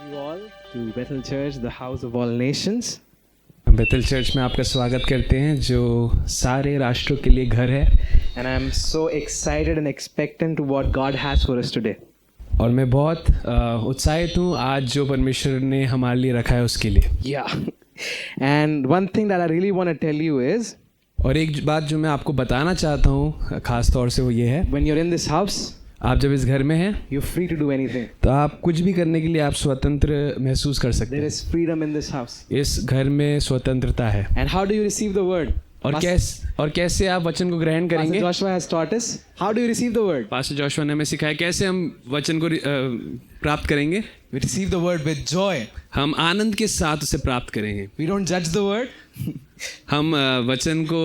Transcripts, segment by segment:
you all to Bethel Church, the house of all nations. Bethel church में आपका स्वागत करते हैं जो सारे राष्ट्रों के लिए घर है। And I'm so excited and expectant to what God has for us today. और मैं बहुत उत्साहित हूँ आज जो परमेश्वर ने हमारे लिए रखा है उसके लिए। Yeah. And one thing that I really want to tell you is, और एक बात जो मैं आपको बताना चाहता हूँ खास तौर से वो ये है, when you're in this house, आप जब इस घर में हैं you're free to do anything. तो आप कुछ भी करने के लिए आप स्वतंत्र महसूस कर सकते There हैं। is freedom in this house. इस घर में स्वतंत्रता है। And how do you receive the word? और कैसे आप वचन को ग्रहण Pastor करेंगे? Joshua has taught us. How do you receive the word? Pastor Joshua ने हमें सिखाया कैसे हम वचन को प्राप्त करेंगे। We receive the word with joy. हम आनंद के साथ उसे प्राप्त करेंगे। We don't judge the word हम वचन को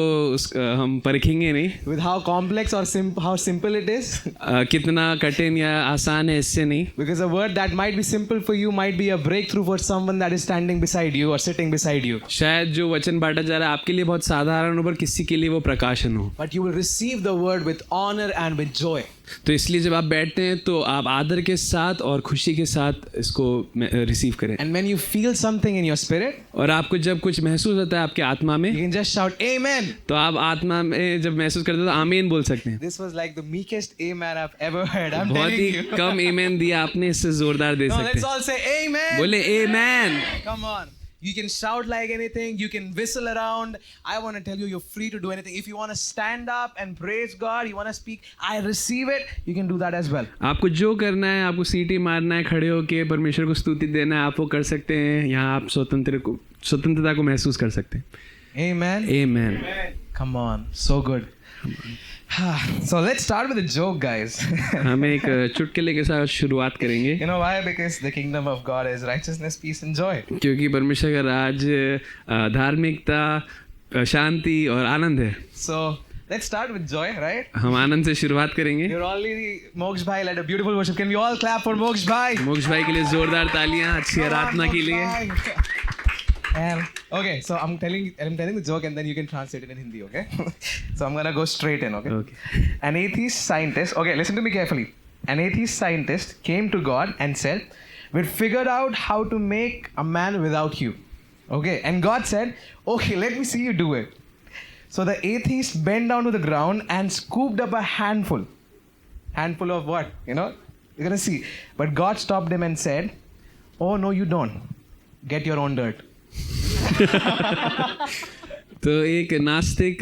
हम परखेंगे नहीं with how complex or how simple it is. कितना कठिन या आसान है इससे नहीं, Because a word that might be simple for you might be a breakthrough for someone that is standing beside you or sitting beside you. शायद जो वचन बांटा जा रहा है आपके लिए बहुत साधारण हो पर किसी के लिए वो प्रकाशन हो। But you will receive the word with honor and with joy. तो इसलिए जब आप बैठते हैं तो आप आदर के साथ और खुशी के साथ इसको रिसीव करें। And when you feel something in your spirit, और आपको जब कुछ महसूस होता है आपके आत्मा में you can just shout amen. तो आप आत्मा में जब महसूस करते हैं तो आमीन बोल सकते हैं। This was like the meekest amen I've ever heard. I'm बहुत telling ही you. कम आमीन दिया आपने, इससे जोरदार दे No, सकते let's हैं। all say amen. बोले आमीन। Come on. You can shout like anything. You can whistle around. I want to tell you, you're free to do anything. If you want to stand up and praise God, you want to speak, I receive it, you can do that as well. आपको जो करना है, आपको सीटी मारना है, खड़े होके परमेश्वर को स्तुति देना है, आप वो कर सकते हैं। यहाँ आप स्वतंत्रता को महसूस कर सकते हैं। Amen. Amen. Come on. So good. So let's start with a joke, guys. हम एक चुटकुले के साथ शुरुआत करेंगे, You know why? Because the kingdom of God is righteousness, peace, and joy. क्योंकि परमेश्वर का राज धार्मिकता, शांति और आनंद है। So let's start with joy, right? हम आनंद से शुरुआत करेंगे। You're already Moksha Bhai led a beautiful worship. Can we all clap for Moksha Bhai? मोक्ष भाई के लिए जोरदार तालियां, अच्छी आराधना के लिए। And okay, so I'm telling the joke and then you can translate it in Hindi, okay? So I'm gonna go straight in, okay? Okay. An atheist scientist, okay, listen to me carefully. An atheist scientist came to God and said, "We figured out how to make a man without you." Okay, and God said, "Okay, let me see you do it." So the atheist bent down to the ground and scooped up a handful. Handful of what? You know, you're gonna see. But God stopped him and said, "Oh no, you don't. Get your own dirt." तो एक नास्तिक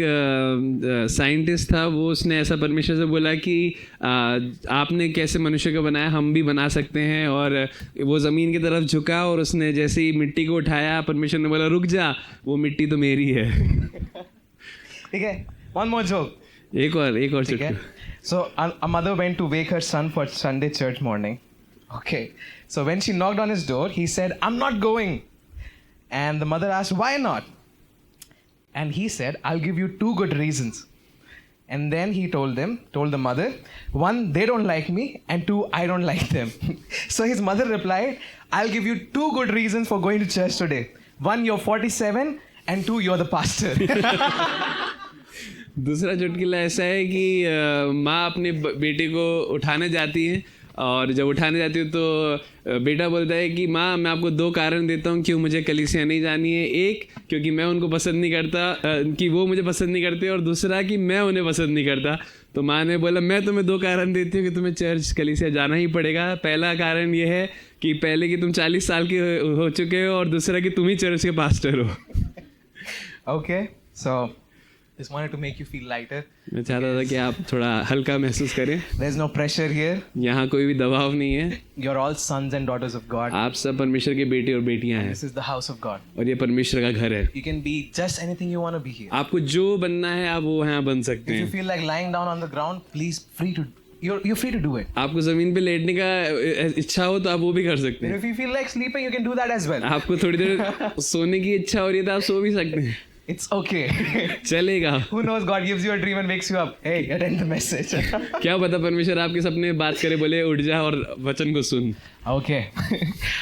scientist था, वो उसने ऐसा परमेश्वर से बोला कि आपने कैसे मनुष्य को बनाया, हम भी बना सकते हैं। और वो ज़मीन की तरफ झुका और उसने जैसे ही मिट्टी को उठाया, परमेश्वर ने बोला रुक जा, वो मिट्टी तो मेरी है। ठीक है, one more joke. एक और ठीक है. So a mother went to wake her son for Sunday church morning. Okay. So when she knocked on his door, he said, "I'm not going." And the mother asked, "Why not?" And he said, "I'll give you 2 good reasons." And then he told the mother, 1, they don't like me, and 2, I don't like them. So his mother replied, "I'll give you 2 good reasons for going to church today. 1, you're 47, and 2, you're the pastor." दूसरा चुटकुला ऐसा है कि माँ अपने बेटे को उठाने जाती है और जब उठाने जाती है तो बेटा बोलता है कि माँ मैं आपको 2 कारण देता हूँ क्यों मुझे कलीसिया नहीं जानी है। एक, क्योंकि मैं उनको पसंद नहीं करता, कि वो मुझे पसंद नहीं करते, और दूसरा कि मैं उन्हें पसंद नहीं करता। तो माँ ने बोला मैं तुम्हें 2 कारण देती हूँ कि तुम्हें चर्च कलीसिया जाना ही पड़ेगा। पहला कारण ये है कि पहले कि तुम 40 साल के हो चुके हो, और दूसरा कि तुम ही चर्च के पास्टर हो। Okay, so just wanted to make you feel lighter. मैं चाहता था कि आप थोड़ा हल्का महसूस करें। There's no pressure here. यहाँ कोई भी दबाव नहीं है। You're all sons and daughters of God. आप सब परमेश्वर के बेटे और बेटियां हैं, This is the house of God. और ये परमेश्वर का घर है। You can be just anything you want to be here. आपको जो बनना है आप वो यहाँ बन सकते If you हैं। feel like lying down on the ground, please you're free to do it. आपको जमीन पे लेटने का इच्छा हो तो आप वो भी कर सकते And हैं। if you feel like sleeping, you can do that as well. आपको थोड़ी देर सोने की इच्छा हो रही है तो आप सो भी सकते हैं, It's okay. चलेगा। Who knows? God gives you a dream and wakes you up. Hey, attend the message. क्या पता परमेश्वर आपके सपने में बात करे, बोले उठ जा और वचन को सुन। Okay.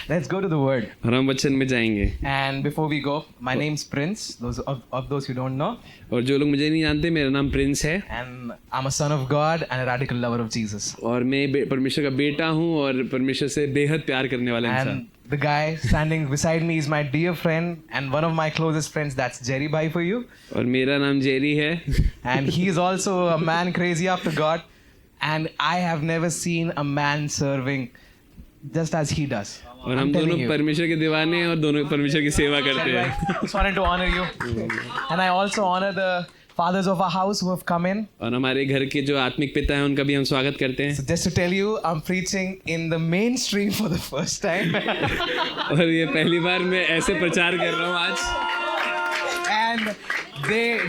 Let's go to the word. और हम वचन में जाएंगे। And before we go, my name's Prince. Those of those who don't know. और जो लोग मुझे नहीं जानते, मेरा नाम प्रिंस है And I'm a son of God and a radical lover of Jesus. और मैं परमेश्वर का बेटा हूँ और परमेश्वर से बेहद प्यार करने वाला इंसान। And The guy standing beside me is my dear friend and one of my closest friends. That's Jerry Bhai for you. और मेरा नाम जेरी है And he is also a man crazy after God. And I have never seen a man serving just as he does. और I'm हम telling दोनों you. परमेश्वर के दीवाने हैं और दोनों परमेश्वर की सेवा करते Jerry हैं Bhai, just wanted to honor you. And I also honor the fathers of our house who have come in. और हमारे घर के जो आत्मिक पिता हैं उनका भी हम स्वागत करते हैं So just to tell you, I'm preaching in the mainstream for the first time. और ये पहली बार मैं ऐसे प्रचार कर रहा हूँ आज And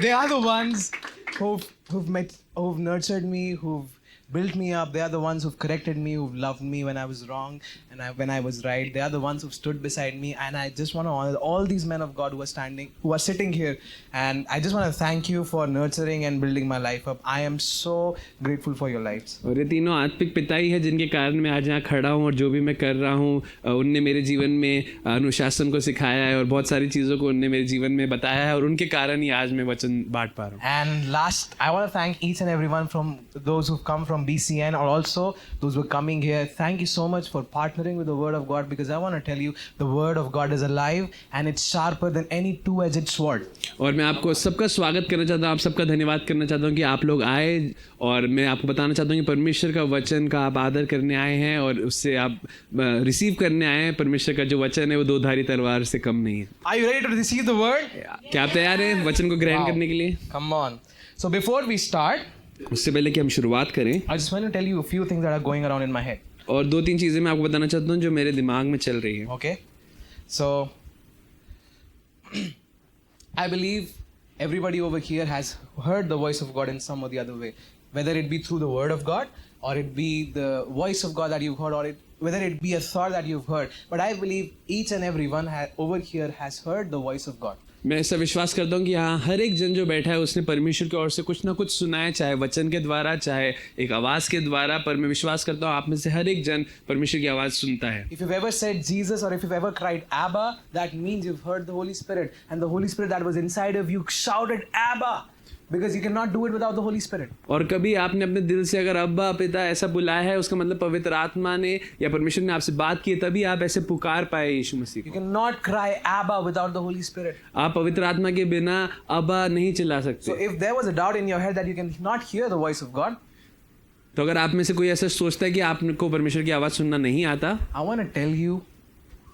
they are the ones who've nurtured me, who've built me up. They are the ones who've corrected me, who've loved me when I was wrong and when I was right. They are the ones who've stood beside me, and I just want to honor all these men of God who are sitting here, and I just want to thank you for nurturing and building my life up. I am so grateful for your lives. और ये तीनों आत्मिक पिता ही है जिनके कारण मैं आज यहाँ खड़ा हूँ और जो भी मैं कर रहा हूँ उनने मेरे जीवन में अनुशासन को सिखाया है और बहुत सारी चीज़ों को उनने मेरे जीवन में बताया है और उनके कारण ही आज मैं वचन बांट पा रहा हूँ And last, I want to thank each and everyone from those who've come from BCN or also those who are coming here. Thank you so much for partnering with the Word of God, because I want to tell you the Word of God is alive and it's sharper than any two-edged sword. और मैं आपको सबका स्वागत करना चाहता हूँ आप सबका धन्यवाद करना चाहता हूँ कि आप लोग आए और मैं आपको बताना चाहता हूँ कि परमेश्वर का वचन का आप आदर करने आए हैं और उससे आप रिसीव करने आए हैं परमेश्वर का जो वचन है वो दो धारी तलवार से कम नहीं है Are you ready to receive the Word? क्या आप तैयार हैं वचन को ग्रहण Wow. करने के लिए Come on. So before we start, उससे पहले कि हम शुरुआत करें I just want to tell you a few things that are going around in my head. और दो तीन चीज़ें मैं आपको बताना चाहता हूँ जो मेरे दिमाग में चल रही है Okay? So I believe everybody over here has heard the voice of God in some or the other way, whether it be through the Word of God or it be the voice of God that you've heard, or whether it be a thought that you've heard. But I believe each and everyone over here has heard the voice of God. मैं ऐसा विश्वास करता हूँ कि यहाँ हर एक जन जो बैठा है उसने परमेश्वर की ओर से कुछ ना कुछ सुना है चाहे वचन के द्वारा चाहे एक आवाज़ के द्वारा पर मैं विश्वास करता हूँ आप में से हर एक जन परमेश्वर की आवाज़ सुनता है If you've ever said Jesus or if you've ever cried Abba, that means you've heard the Holy Spirit. And the Holy Spirit that was inside of you shouted Abba, because you cannot do it without the Holy Spirit. और कभी आपने अपने दिल से अगर अब्बा पिता ऐसा बुलाया है उसका मतलब पवित्र आत्मा ने या परमेश्वर ने आपसे बात की तभी आप ऐसे पुकार पाए यीशु मसीह You को cannot cry Abba without the Holy Spirit. आप पवित्र आत्मा के बिना अब्बा नहीं चिल्ला So सकते if there was a doubt in your head that you cannot hear the voice of God, तो अगर आप में से कोई ऐसा सोचता है कि आपको परमेश्वर की आवाज़ सुनना नहीं आता I want to tell you,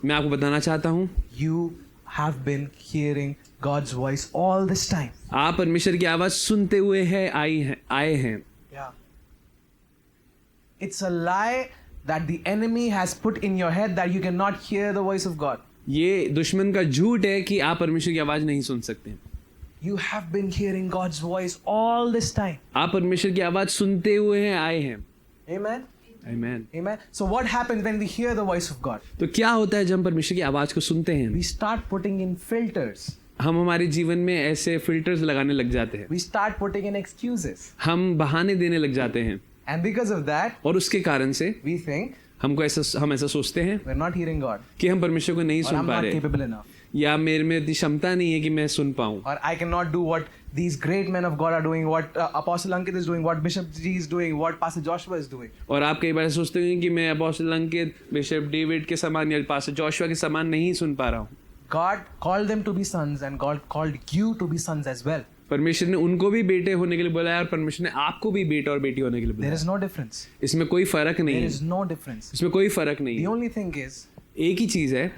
मैं आपको बताना चाहता हूँ you have been hearing God's voice all this time. आप परमेश्वर की आवाज़ सुनते हुए आए हैं Yeah. It's a lie that the enemy has put in your head that you cannot hear the voice of God. ये दुश्मन का झूठ है कि आप परमेश्वर की आवाज़ नहीं सुन सकते You have been hearing God's voice all this time. आप परमेश्वर की आवाज़ सुनते हुए आए हैं Amen. आमीन Amen. So what happens when we hear the voice of God? तो क्या होता है जब हम परमेश्वर की आवाज़ को सुनते हैं We start putting in filters. हम हमारे जीवन में ऐसे फिल्टर्स लगाने लग जाते हैं We start putting in excuses. हम बहाने देने लग जाते हैं And because of that, और उसके कारण से we think हम ऐसा सोचते हैं we're not hearing God. कि हम परमेश्वर को नहीं Or सुन I'm पा not रहे capable enough. या मेरे में इतनी क्षमता नहीं है कि मैं सुन पाऊँ Or I cannot do what these great men of God are doing, what Apostle Ankit is doing, what Bishop G is doing, what Pastor Joshua is doing. और आप कई बार सोचते हैं कि मैं अपोस्टल अंकित बिशप डेविड के समान या पास्टर जोशुआ के समान नहीं सुन पा रहा हूँ God called them to be sons, and God called you to be sons as well. परमेश्वर ने उनको भी बेटे होने के लिए बुलाया और परमेश्वर ने आपको भी बेटा और बेटी होने के लिए There बुलाया is no difference. इसमें कोई फर्क नहीं There है is no difference. इसमें कोई फर्क नहीं The है only thing is, एक ही चीज़ है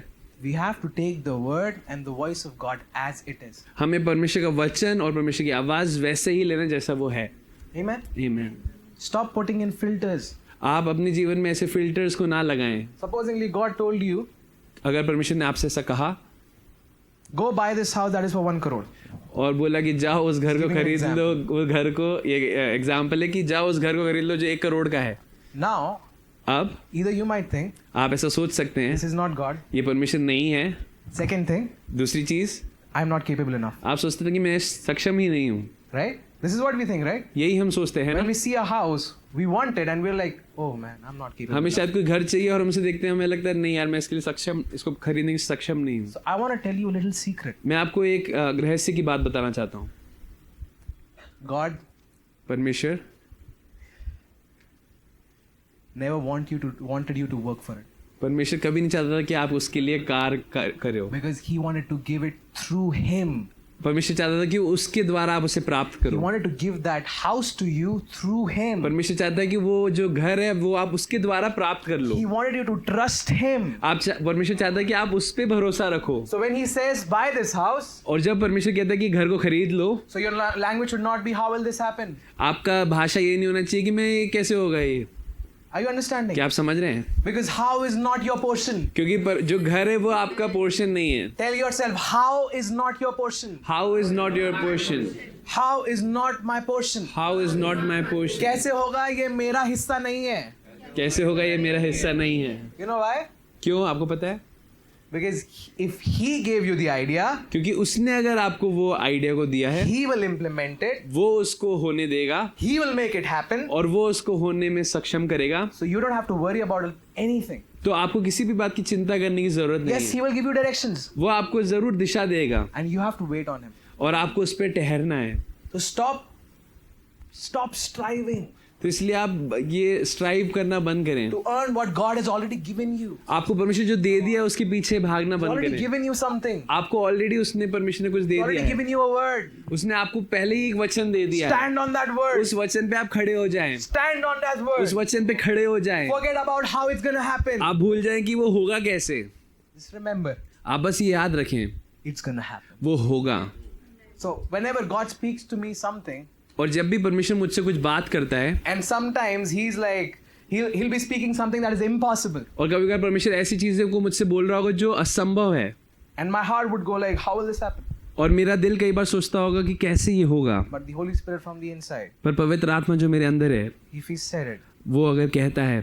we have to take the word and the voice of God as it is. हमें परमेश्वर का वचन और परमेश्वर की आवाज़ वैसे ही लेना जैसा वो है Amen. आमीन Stop putting in filters. आप अपने जीवन में ऐसे फिल्टर्स को ना लगाएं Supposingly, God told you, अगर परमेश्वर ने आपसे ऐसा कहा go buy this house that is for 1 crore. और बोला कि जाओ उस घर को Giving an खरीद लो example. वो घर को ये एग्जाम्पल है कि जाओ उस घर को खरीद लो जो 1 करोड़ का है Now, अब either you might think, आप ऐसा सोच सकते हैं this is not God. ये परमेश्वर नहीं है Second thing, दूसरी चीज़ I'm not capable enough. आप सोचते थे कि मैं सक्षम ही नहीं हूँ Right? This is what we think, right? यही हम सोचते हैं When ना we see a house, we want it and we're like, oh man, I'm not capable हमें enough. शायद कोई घर चाहिए और हमसे देखते हैं हमें लगता है नहीं यार मैं इसके लिए सक्षम इसको खरीदने की सक्षम नहीं हूँ So I want to tell you a little secret. मैं आपको एक रहस्य की बात बताना चाहता हूँ God परमेश्वर never wanted you to work for it. परमेश्वर कभी नहीं चाहता था कि आप उसके लिए करे हो। because he wanted to give it through him. परमेश्वर चाहता था कि उसके द्वारा आप उसे प्राप्त He करो। wanted to give that house to you through him. परमेश्वर चाहता है कि वो जो घर है वो आप उसके द्वारा प्राप्त कर लो। He wanted you to trust him. परमेश्वर चाहता है कि आप उस पे भरोसा रखो। So when he says buy this house, और जब परमेश्वर कहता है कि घर को खरीद लो, so your language should not be how will this happen? आपका भाषा ये नहीं होना चाहिए कि मैं ये कैसे होगा ये। Are you understanding? क्या आप समझ रहे हैं? Because how is not your portion. क्योंकि जो घर है वो आपका पोर्शन नहीं है। Tell yourself how is not your portion. How is not your portion? How is not my portion. How is not my portion? कैसे होगा ये मेरा हिस्सा नहीं है. कैसे होगा ये मेरा हिस्सा नहीं है? You know why? क्यों आपको पता है? Because if he gave you the idea, क्योंकि उसने अगर आपको वो आइडिया को दिया है, he will implement it. वो उसको होने देगा He will make it happen. और वो उसको होने में सक्षम करेगा। So you don't have to worry about anything. तो आपको किसी भी बात की चिंता करने की जरूरत नहीं Yes, है। he will give you directions. वो आपको जरूर दिशा देगा And you have to wait on him. और आपको उस पर ठहरना है। So stop striving तो इसलिए आप ये स्ट्राइव करना बंद करें। to earn what God has already given you. आपको परमेश्वर जो दे दिया है उसके पीछे भागना He's बंद already करें। given you something. आपको ऑलरेडी उसने परमेश्वर ने कुछ दे He's already दिया है। given you a word. उसने आपको पहले ही एक वचन दे दिया है। Stand on that word. उस वचन पे आप खड़े हो जाएं। Stand on that उस word. वचन पे खड़े हो जाएं। Forget about how it's going to happen. आप भूल जाएं कि वो होगा कैसे। Just remember, आप बस ये याद रखें, it's going to happen. वो होगा। So whenever God speaks to me something, और जब भी परमेश्वर मुझसे कुछ बात करता है, and sometimes he's like, he'll be speaking something that is impossible. और कभी कभी परमेश्वर ऐसी चीजें को मुझसे बोल रहा होगा जो असंभव है, And my heart would go like, how will this happen? और मेरा दिल कई बार सोचता होगा कि कैसे ये होगा। But the Holy Spirit from the inside, पर पवित्र आत्मा जो मेरे अंदर है, if he said it, वो अगर कहता है,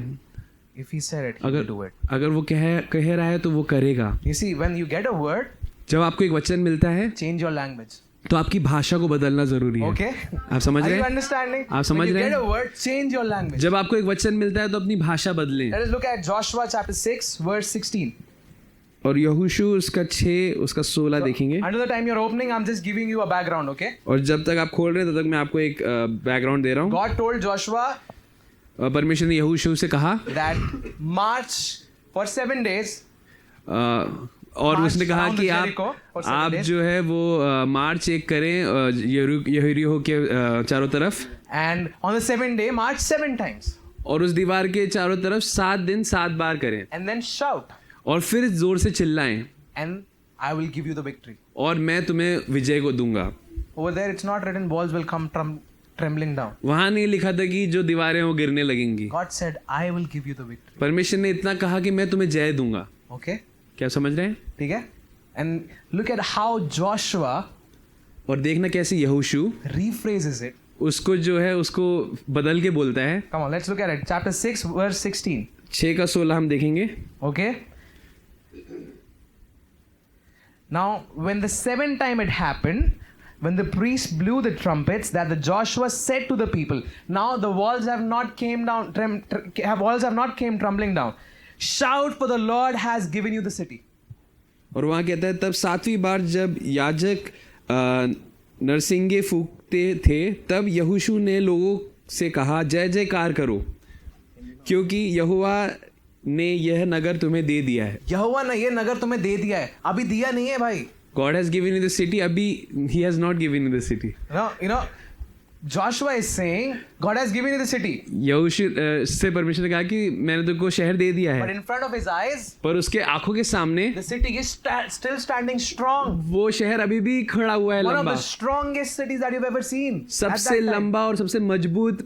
if he said it, he will do it. अगर वो कह रहा है तो वो करेगा। You see, when you get a word, जब आपको एक वचन मिलता है change your language. तो आपकी भाषा को बदलना जरूरी है। Okay? आप समझ Are रहे you हैं? understanding? आप समझ When you रहे get हैं? a word, change your language. जब आपको एक वचन मिलता है तो अपनी भाषा बदलें। Let us look at Joshua chapter 6, verse 16. और यहोशू उसका 6 उसका 16 देखेंगे। Until the time you're opening, I'm just giving you a background, okay? और जब तक आप खोल रहे हैं तब तक मैं आपको एक बैकग्राउंड दे रहा हूँ। God told Joshua परमेश्वर ने यहोशू से कहा that march for 7 days. और March उसने कहा around कि the Jericho for 7 आप days. जो है वो मार्च एक करें यरीहो के चारों तरफ, And on the 7th day, march 7 times. और उस दीवार के चारों तरफ 7 दिन 7 बार करें, And then shout. और फिर जोर से चिल्लाएं, And I will give you the victory. और मैं तुम्हें विजय को दूंगा। Over there, it's not written walls will come trembling down. वहां नहीं लिखा था कि जो दीवारें वो गिरने लगेंगी। God said, I will give you the victory. परमेश्वर ने इतना कहा कि मैं तुम्हें जय दूंगा। Okay? क्या समझ रहे हैं? ठीक है? And look at how Joshua और देखना कैसे यहोशू rephrases it. उसको जो है उसको बदल के बोलता है। Come on, let's look at it. Chapter 6, verse 16. 6 का 16 हम देखेंगे। Okay? Now, when the 7th time it happened, when the priest blew the trumpets, that the Joshua said to the people, now the walls have not came down, walls have not came tumbling down. Shout, for the Lord has given you the city. और वहाँ कहता है तब 7वीं बार जब याजक नरसिंगे फूंकते थे तब यहोशू ने लोगों से कहा जय जयकार करो, क्योंकि यहोवा ने यह नगर तुम्हें दे दिया है। यहोवा ने ये नगर तुम्हें दे दिया है, अभी दिया नहीं है भाई। God has given you the city, अभी he has not given you the city. You know, Joshua is saying, God has given you the city. यहोशू से परमेश्वर ने कहा कि मैंने तुमको शहर दे दिया But है, in front of his eyes, पर उसके आंखों के सामने the city is still standing strong. वो शहर अभी भी खड़ा हुआ है One of लंबा, the strongest cities that you've ever seen. At सबसे that time. लंबा और सबसे मजबूत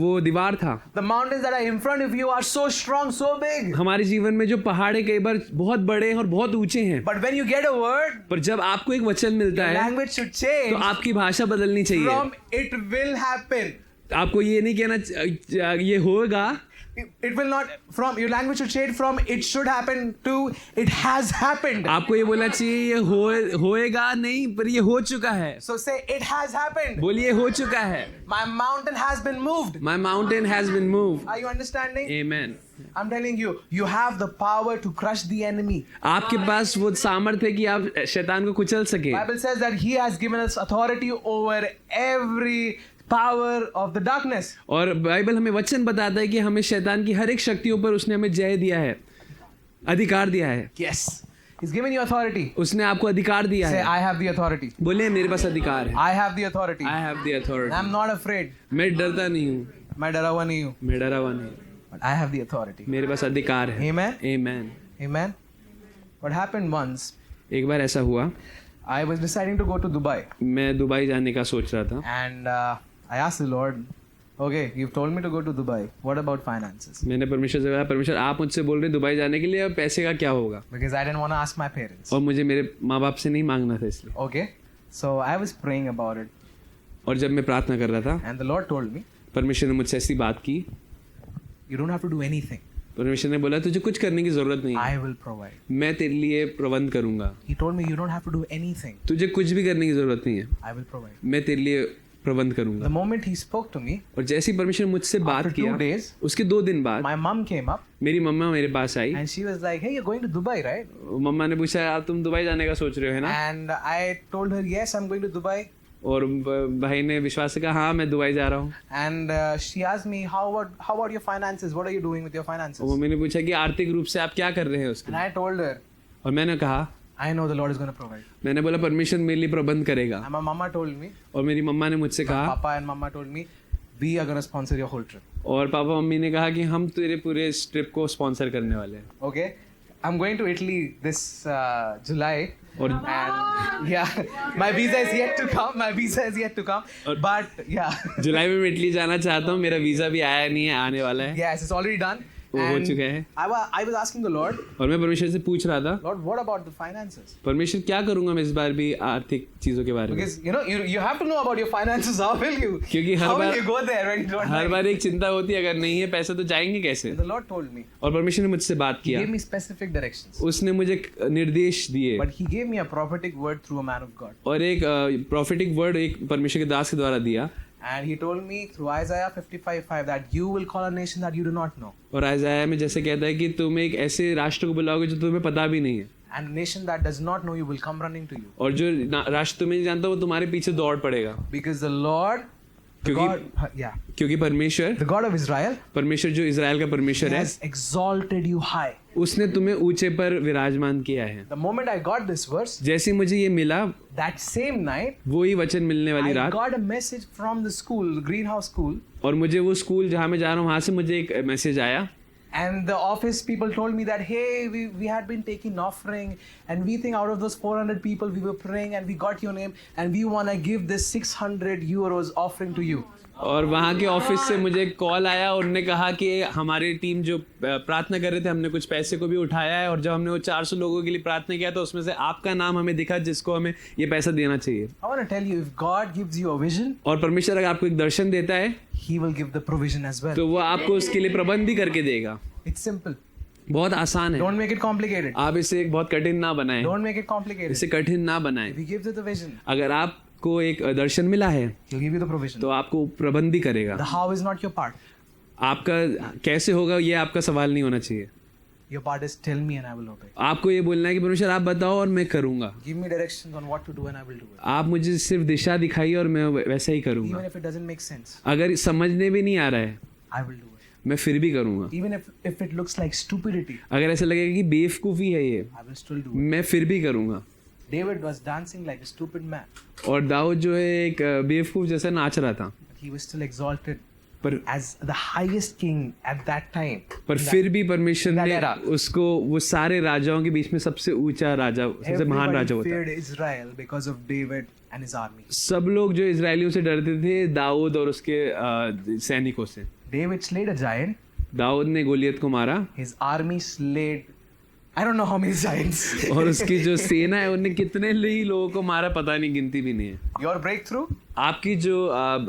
वो दीवार था। The mountains that are in front of you are so strong, so big. हमारे जीवन में जो पहाड़े कई बार बहुत बड़े हैं और बहुत ऊंचे हैं, But when you get a word, पर जब आपको एक वचन मिलता है language should तो change आपकी भाषा बदलनी चाहिए। from it will happen. आपको ये नहीं कहना ये होगा, It will not, from your language should change from it should happen to it has happened. आपको ये बोलना चाहिए ये होएगा नहीं, पर ये हो चुका है। So say it has happened. बोलिए हो चुका है। My mountain has been moved. My mountain has been moved. Are you understanding? Amen. I'm telling you, you have the power to crush the enemy. आपके पास वो सामर्थ्य है कि आप शैतान को कुचल सके। Bible says that he has given us authority over every power of the darkness. और बाइबल हमें वचन बताता है कि हमें शैतान की हर एक शक्तियों पर उसने हमें जय दिया है। अधिकार दिया है। Yes. He's given you authority. उसने आपको अधिकार दिया Say, है। I have the authority. बोले मेरे पास अधिकार है। I have the authority. I have the authority. I'm not afraid. मैं डरता नहीं हूँ, मैं डरा हुआ नहीं हूँ. मैं डरा हुआ नहीं, But I have the authority. मेरे पास अधिकार है। Amen. Amen. Amen. What happened once, एक बार ऐसा हुआ, I was deciding to go to Dubai. मैं दुबई जाने का सोच रहा था। And I asked the Lord, okay, you've told me to go to Dubai. What about finances? मैंने परमेश्वर से कहा, परमेश्वर आप मुझसे बोल रहे हैं दुबई जाने के लिए, अब पैसे का क्या होगा? Because I didn't want to ask my parents. और मुझे मेरे माँ बाप से नहीं मांगना था इसलिए। Okay. So I was praying about it. और जब मैं प्रार्थना कर रहा था, And the Lord told me, परमेश्वर ने मुझसे ऐसी बात की। you don't have to do anything. परमेश्वर ने बोला तुझे कुछ करने की जरूरत नहीं है, I will provide. मैं तेरे लिए प्रबंध करूंगा। He told me, you don't have to do anything. तुझे कुछ भी करने की जरूरत नहीं है, I will provide. मैं तेरे लिए प्रबंध करूंगा। The moment he spoke to me, और जैसे ही परमेश्वर ने मुझसे बात after किया, 2 days, उसके 2 दिन बाद my mom came up मेरी मम्मा मेरे पास आई। and she was like, hey, you're going to Dubai, right? मम्मा ने पूछा यार तुम दुबई जाने का सोच रहे हो है ना? And I told her, yes, I'm going to Dubai. और भाई ने विश्वास से कहा हाँ मैं दुबई जा रहा हूँ। And she asked me, how about your finances? What are you doing with your finances? और मम्मी ने पूछा कि आर्थिक रूप से आप क्या कर रहे हैं उसके And लिए? I told her, और मैंने कहा, I know the Lord is going to provide. मैंने बोला परमेश्वर मेरे लिए प्रबंध करेगा। And my mama told me, और मेरी मम्मा ने मुझसे कहा, Papa and Mama told me, we are going to sponsor your whole trip. और पापा मम्मी ने कहा कि हम तेरे पूरे इस ट्रिप को स्पॉन्सर करने वाले हैं। Okay? I'm going to Italy this July. और And yeah, my visa is yet to come. My visa is yet to come. But yeah, जुलाई में मैं इटली जाना चाहता हूँ, मेरा वीज़ा भी आया नहीं है, आने वाला है। yes, it's already done. वो हो And चुका है। I was asking the Lord, और मैं परमेश्वर से पूछ रहा था, Lord, what about the finances? परमेश्वर क्या करूँगा मैं इस बार भी आर्थिक चीज़ों के बारे में? Because you know, you have to know about your finances. How will you? क्योंकि How her will bar you go there when you don't her have? बार एक चिंता होती है, अगर नहीं है पैसे तो जाएंगे कैसे? The Lord told me. और परमेश्वर ने मुझसे बात He किया, gave me specific directions. उसने मुझे निर्देश दिए But He gave me a prophetic word through a man of God. और एक प्रॉफिटिक वर्ड एक परमेश्वर के दास के द्वारा दिया। And He told me through Isaiah 55:5 that you will call a nation that you do not know. और आयजाया में जैसे कहता है कि तुम एक ऐसे राष्ट्र को बुलाओगे जो तुम्हें पता भी नहीं है, And a nation that does not know you will come running to you. और जो राष्ट्र तुम्हें नहीं जानता वो तुम्हारे पीछे दौड़ पड़ेगा। Because the Lord, the क्योंकि- God, yeah, क्योंकि परमेश्वर the God of Israel परमेश्वर जो इज़राइल का परमेश्वर है, has exalted you high. उसने तुम्हें ऊंचे पर विराजमान किया है। The moment I got this verse, जैसे मुझे ये मिला, that same night, वो ही वचन मिलने वाली I रात, got a message from the school, Greenhouse School, और मुझे वो स्कूल जहाँ मैं जा रहा हूँ वहाँ से मुझे एक मैसेज आया। and the office people told me that, hey, we had been taking offering, and we think out of those 400 people we were praying, and we got your name, and we want to give this 600 euros offering to you. और वहाँ के office से मुझे call आया और उन्होंने कहा कि हमारी टीम जो प्रार्थना कर रहे थे हमने कुछ पैसे को भी उठाया है, और जब हमने वो 400 लोगों के लिए प्रार्थना किया तो उसमें से आपका नाम हमें दिखा जिसको हमें ये पैसा देना चाहिए। I want to tell you, if God gives you a vision, और परमेश्वर अगर आपको एक दर्शन देता है He will give the provision as well. तो वो आपको उसके लिए प्रबंध भी करके देगा। It's simple. बहुत आसान है, Don't make it complicated. आप इसे एक बहुत कठिन ना बनाएं, Don't make it complicated. इसे कठिन ना बनाएं। If He gives you the vision, अगर आपको एक दर्शन मिला है He'll give you the provision. तो आपको प्रबंध भी करेगा। The how is not your part. आपका कैसे होगा ये आपका सवाल नहीं होना चाहिए, Your part is tell me and I will obey. आपको ये बोलना है कि परमेश्वर आप बताओ और मैं करूंगा। Give me directions on what to do and I will do it. आप मुझे सिर्फ दिशा दिखाइए और मैं वैसा ही करूंगा। Even if it doesn't make sense, अगर समझने भी नहीं आ रहा है I will do it. मैं फिर भी करूंगा। Even if it looks like stupidity, अगर ऐसा लगेगा कि बेवकूफ़ी है ये, I will still do it. मैं फिर भी करूंगा। David was dancing like a stupid man, और दाऊद जो है एक बेवकूफ़ जैसा नाच रहा था, but he was still exalted पर as the highest king at that time. पर फिर भी परमेश्वर that ने era. उसको वो सारे राजाओं के बीच में सबसे ऊंचा राजा, सबसे महान राजा Everybody होता है। feared Israel because of David and his army. सब लोग जो इजरायलियों से डरते थे दाऊद और उसके सैनिकों से। David slayed a giant. Dawood ने गोलियत को मारा His army slayed, I don't know how many giants. और उसकी जो सेना है उन्हें कितने ही लोगों को मारा पता नहीं, गिनती भी नहीं है। Your breakthrough आपकी जो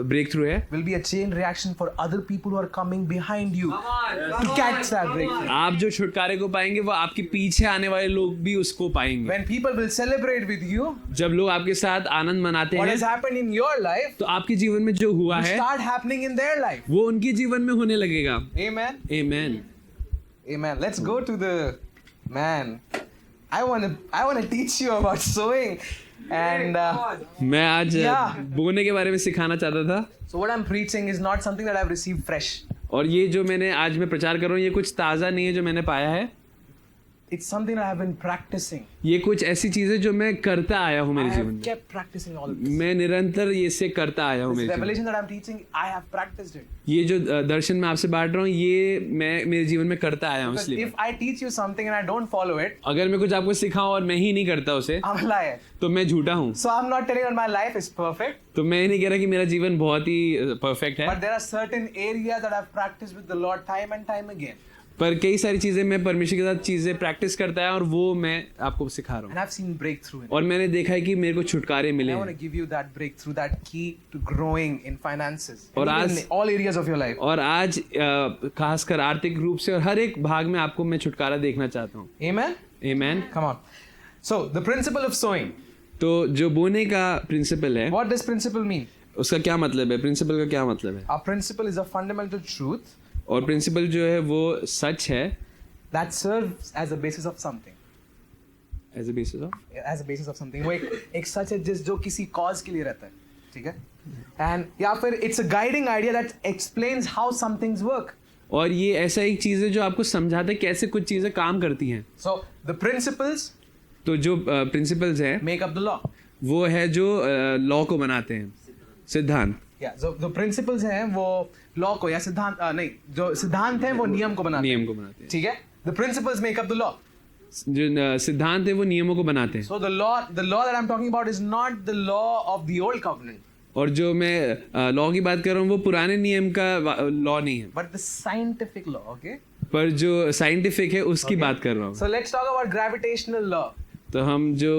ब्रेक थ्रू है will be a chain reaction for other people who are coming behind you to catch that breakthrough. आप जो छुटकारे को पाएंगे वो आपके पीछे आने वाले लोग भी उसको पाएंगे। When people will celebrate with you जब लोग आपके साथ आनंद मनाते what हैं has happened in your life तो आपके जीवन में जो हुआ will है start happening in their life. वो उनके जीवन में होने लगेगा। Amen. आमीन। Amen. Let's go to the man. I want to teach you about sowing, and मैं आज Yeah. बोने के बारे में सिखाना चाहता था, so what I'm preaching is not something that I've received fresh. और ये जो मैंने आज मैं प्रचार कर रहा हूँ ये कुछ ताज़ा नहीं है जो मैंने पाया है। it's something that I've been practicing. ये कुछ ऐसी चीजें जो मैं करता आया हूँ I मेरे जीवन have में, kept practicing all of this. मैं निरंतर ये से करता आया हूँ This मेरे जीवन में। revelation that I'm teaching, I have practiced it. ये जो दर्शन मैं आपसे बांट रहा हूँ, ये मैं मेरे जीवन में करता आया हूँ। Because इसलिए if I teach you something and I don't follow it, अगर मैं कुछ आपको सिखाऊं और मैं ही नहीं करता उसे, I'm a liar. तो मैं झूठा हूँ। So I'm not telling that my life is perfect, तो मैं नहीं कह रहा कि मेरा जीवन बहुत ही परफेक्ट है, but there are certain areas that I've practiced with the Lord time and time again. पर कई सारी चीजें मैं परमेश्वर के साथ चीजें प्रैक्टिस करता है और वो मैं आपको सिखा रहा हूँ। And I've seen breakthrough in it. और मैंने देखा है कि मेरे को छुटकारे मिले I want हैं। to give you that breakthrough, that key to growing in finances. और And even आज- in all areas of your life. और आज खासकर आर्थिक रूप से और हर एक भाग में आपको मैं छुटकारा देखना चाहता हूँ। Amen? Amen. Come on. So, the principle of sowing. तो जो बोने का प्रिंसिपल है, What does principle mean? उसका क्या मतलब है? प्रिंसिपल का क्या मतलब है? Our principle is a fundamental truth और प्रिंसिपल जो है वो सच है that serves as a basis of something. As a basis of, As a basis of something. वो एक सच है जो किसी cause के लिए रहता है. ठीक है? And या फिर it's a guiding idea that explains how some things work. और ये ऐसा एक चीज़ है जो आपको समझाता है कैसे कुछ चीज़ें काम करती हैं। So, the principles तो जो प्रिंसिपल्स हैं make up the law. वो है जो लॉ को बनाते हैं, सिद्धांत। Yeah, so the principles हैं वो law को या सिद्धांत नहीं, जो सिद्धांत हैं वो नियम को बनाते हैं. नियम को बनाते हैं। ठीक है? The principles make up the law. जो सिद्धांत है वो नियमों को बनाते हैं। So the law that I'm talking about is not the law of the old covenant, और जो मैं लॉ की बात कर रहा हूँ वो पुराने नियम का लॉ नहीं है, but the scientific law. Okay. पर जो साइंटिफिक है उसकी बात कर रहा हूँ। So let's talk about gravitational law. तो हम जो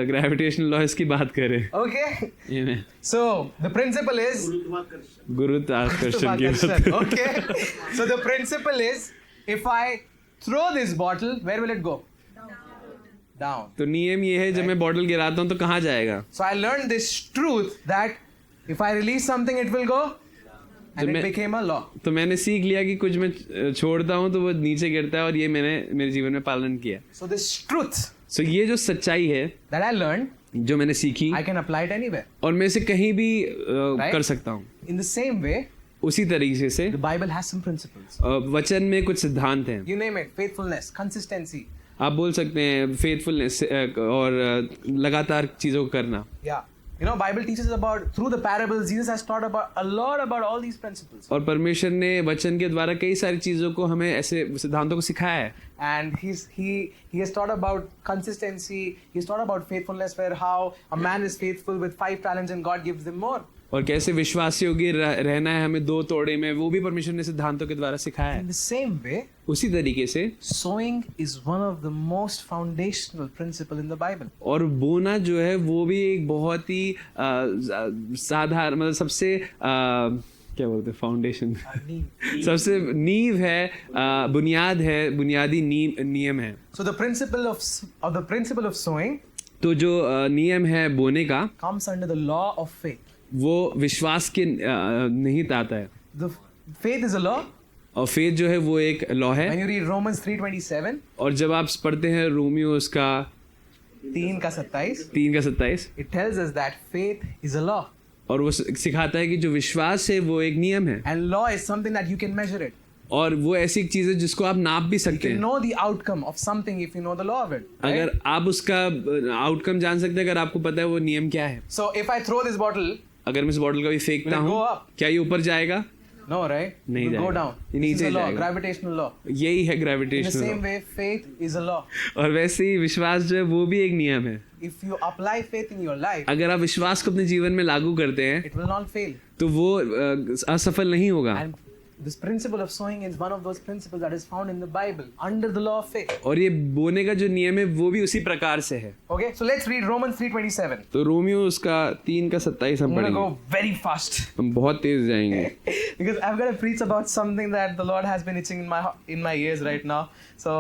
ग्रेविटेशनल लॉ इसकी बात करें, Okay. ये So the principle is गुरुत्वाकर्षण की बात करें। okay. So the principle is, if I throw this bottle, where will it go? Down. तो नियम ये है जब मैं बॉटल गिराता हूँ तो कहाँ जाएगा? So I learned this truth that if I release something, it will go, and it became a law. तो मैंने सीख लिया कि कुछ मैं छोड़ता हूँ तो वो नीचे गिरता है, और ये मैंने मेरे जीवन में पालन किया। So this truth सो ये जो सच्चाई है that I learned, जो मैंने सीखी, I can apply it anywhere. और मैं इसे कहीं भी कर सकता हूँ। In the same way, उसी तरीके से the Bible has some principles. वचन में कुछ सिद्धांत हैं। You name it: faithfulness, consistency. आप बोल सकते हैं फेथफुलनेस और लगातार चीजों को करना। Yeah. You know, Bible teaches about, through the parables, Jesus has taught about a lot about all these principles. और परमेश्वर ने वचन के द्वारा कई सारी चीजों को हमें ऐसे सिद्धांतों को सिखाया है। And he has taught about consistency. He's taught about faithfulness, where how a man is faithful with 5 talents and God gives them more. और कैसे विश्वास योग्य रहना है हमें 2 तोड़े में, वो भी परमेश्वर ने सिद्धांतों के द्वारा सिखाया In है। the same way, उसी तरीके से sowing is one of the most foundational principle in the Bible. और बोना जो है वो भी एक बहुत ही साधारण, मतलब सबसे क्या बोलते हैं, फाउंडेशन, सबसे नींव है, बुनियाद है, बुनियादी नियम है। So the principle of sowing तो जो नियम है बोने का, comes under the law of faith. वो विश्वास के निहित आता है। The faith is a law. और फेथ जो है वो एक लॉ है। When you read Romans 3:27, और जब आप पढ़ते हैं रोमियो उसका 3:27, it tells us that faith is a law. और वो सिखाता है कि जो विश्वास है वो एक नियम है, And law is something that you can measure it. और वो ऐसी एक चीज है जिसको आप नाप भी You सकते can हैं। know the outcome of something if you know the law of it. Right? अगर आप उसका आउटकम जान सकते हैं, अगर आपको पता है वो नियम क्या है। So if I throw this bottle, अगर मैं इस बॉटल का भी फेंकता Will it हूँ, go up? क्या ये ऊपर जाएगा? no, right? नहीं It will go जाएगा। down. ये This is नीचे a law, जाएगा। gravitational law. यही है In the gravitation. same way, faith is a law. और वैसे ही विश्वास जो है वो भी एक नियम है। If you apply faith in your life, अगर आप विश्वास को अपने जीवन में लागू करते हैं it will not fail. तो वो असफल नहीं होगा। And this principle of sowing is one of those principles that is found in the Bible under the law of faith. और ये बोने का जो नियम है वो भी उसी प्रकार से है। Okay, so let's read Romans 3:27. तो रोमियो उसका 3:27 हम I'm gonna पढ़ेंगे। go very fast हम बहुत तेज जाएंगे because I've got to preach about something that the Lord has been itching in my ears right now. So,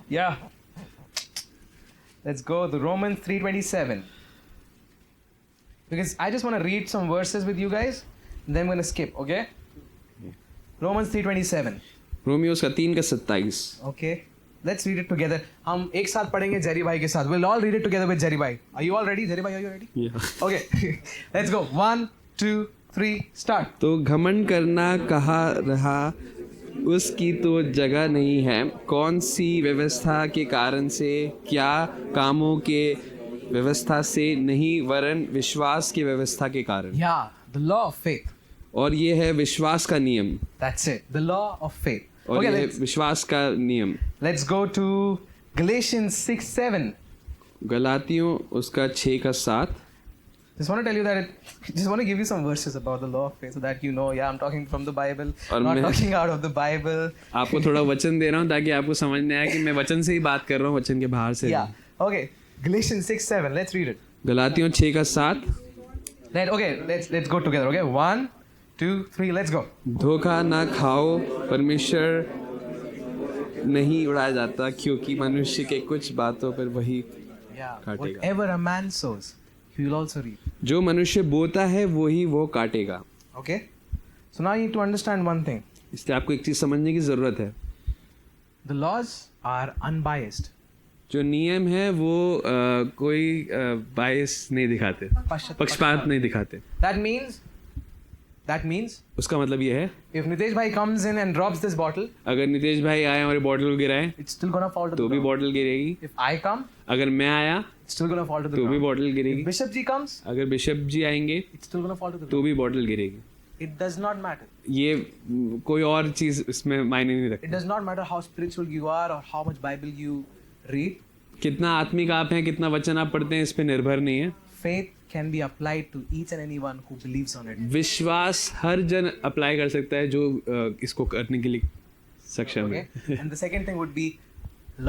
yeah, let's go to Romans 3:27 because I just want to read some verses with you guys, and then I'm gonna skip. Okay, Romans 3:27. Romeo उसका 3:27। Okay, let's read it together. हम एक साथ पढ़ेंगे Jerry भाई के साथ. We'll all read it together with Jerry भाई. Are you all ready? Jerry भाई, are you ready? Okay, let's go. 1, 2, 3, start. तो घमंड करना कहा रहा उसकी तो जगह नहीं है। कौन सी व्यवस्था के कारण से, क्या कामों के व्यवस्था से नहीं, वरन विश्वास की व्यवस्था के कारण। Yeah, the law of faith. और ये है विश्वास का नियम, That's it. The law of faith. और Okay, ये है let's, विश्वास का नियम। let's go to Galatians 6:7. गलातियों उसका 6 का 7। Just want to tell you that just want to give you some verses about the law of faith so that you know, yeah, I'm talking from the Bible, और not मैं- talking out of the Bible. आपको थोड़ा वचन दे रहा हूँ ताकि आपको समझ में आए कि मैं वचन से ही बात कर रहा हूँ, वचन के बाहर से। Yeah. Okay. Galatians 6:7. Let's read it. गलातियों 6 का 7। Let's go together. Okay. 1, 2, 3. Let's go. धोखा ना खाओ, परमेश्वर नहीं उड़ाया जाता, क्योंकि मनुष्य के कुछ बातों पर वही Yeah. काटेगा। Whatever a man sows, he will also reap. जो मनुष्य बोता है वही वो काटेगा। Okay. So now you need to understand one thing. इसलिए आपको एक चीज समझने की जरूरत है। The laws are unbiased. जो नियम है वो कोई बायस नहीं दिखाते, पक्षपात नहीं दिखाते। That means उसका मतलब ये है, if Nitesh bhai comes in and drops this bottle, अगर नितेश भाई आए और बॉटल को गिराए it's still gonna fall to तो the भी ground. बॉटल गिरेगी। If I come, अगर मैं आया it's still gonna fall to the तो भी ground. बॉटल गिरेगी। If Bishop ji comes, अगर बिशप जी आएंगे it's still gonna fall to the तो ground. भी बॉटल गिरेगी। It does not matter. ये कोई और चीज इसमें मायने नहीं It रखती। does not matter how spiritual you are or how much Bible you read. कितना आत्मिक आप हैं, कितना वचन आप पढ़ते हैं, इस पे निर्भर नहीं है। Faith can be applied to each and anyone who believes on it. विश्वास हर जन अप्लाई कर सकता है जो इसको करने के लिए सक्षम Okay. है। And the second thing would be,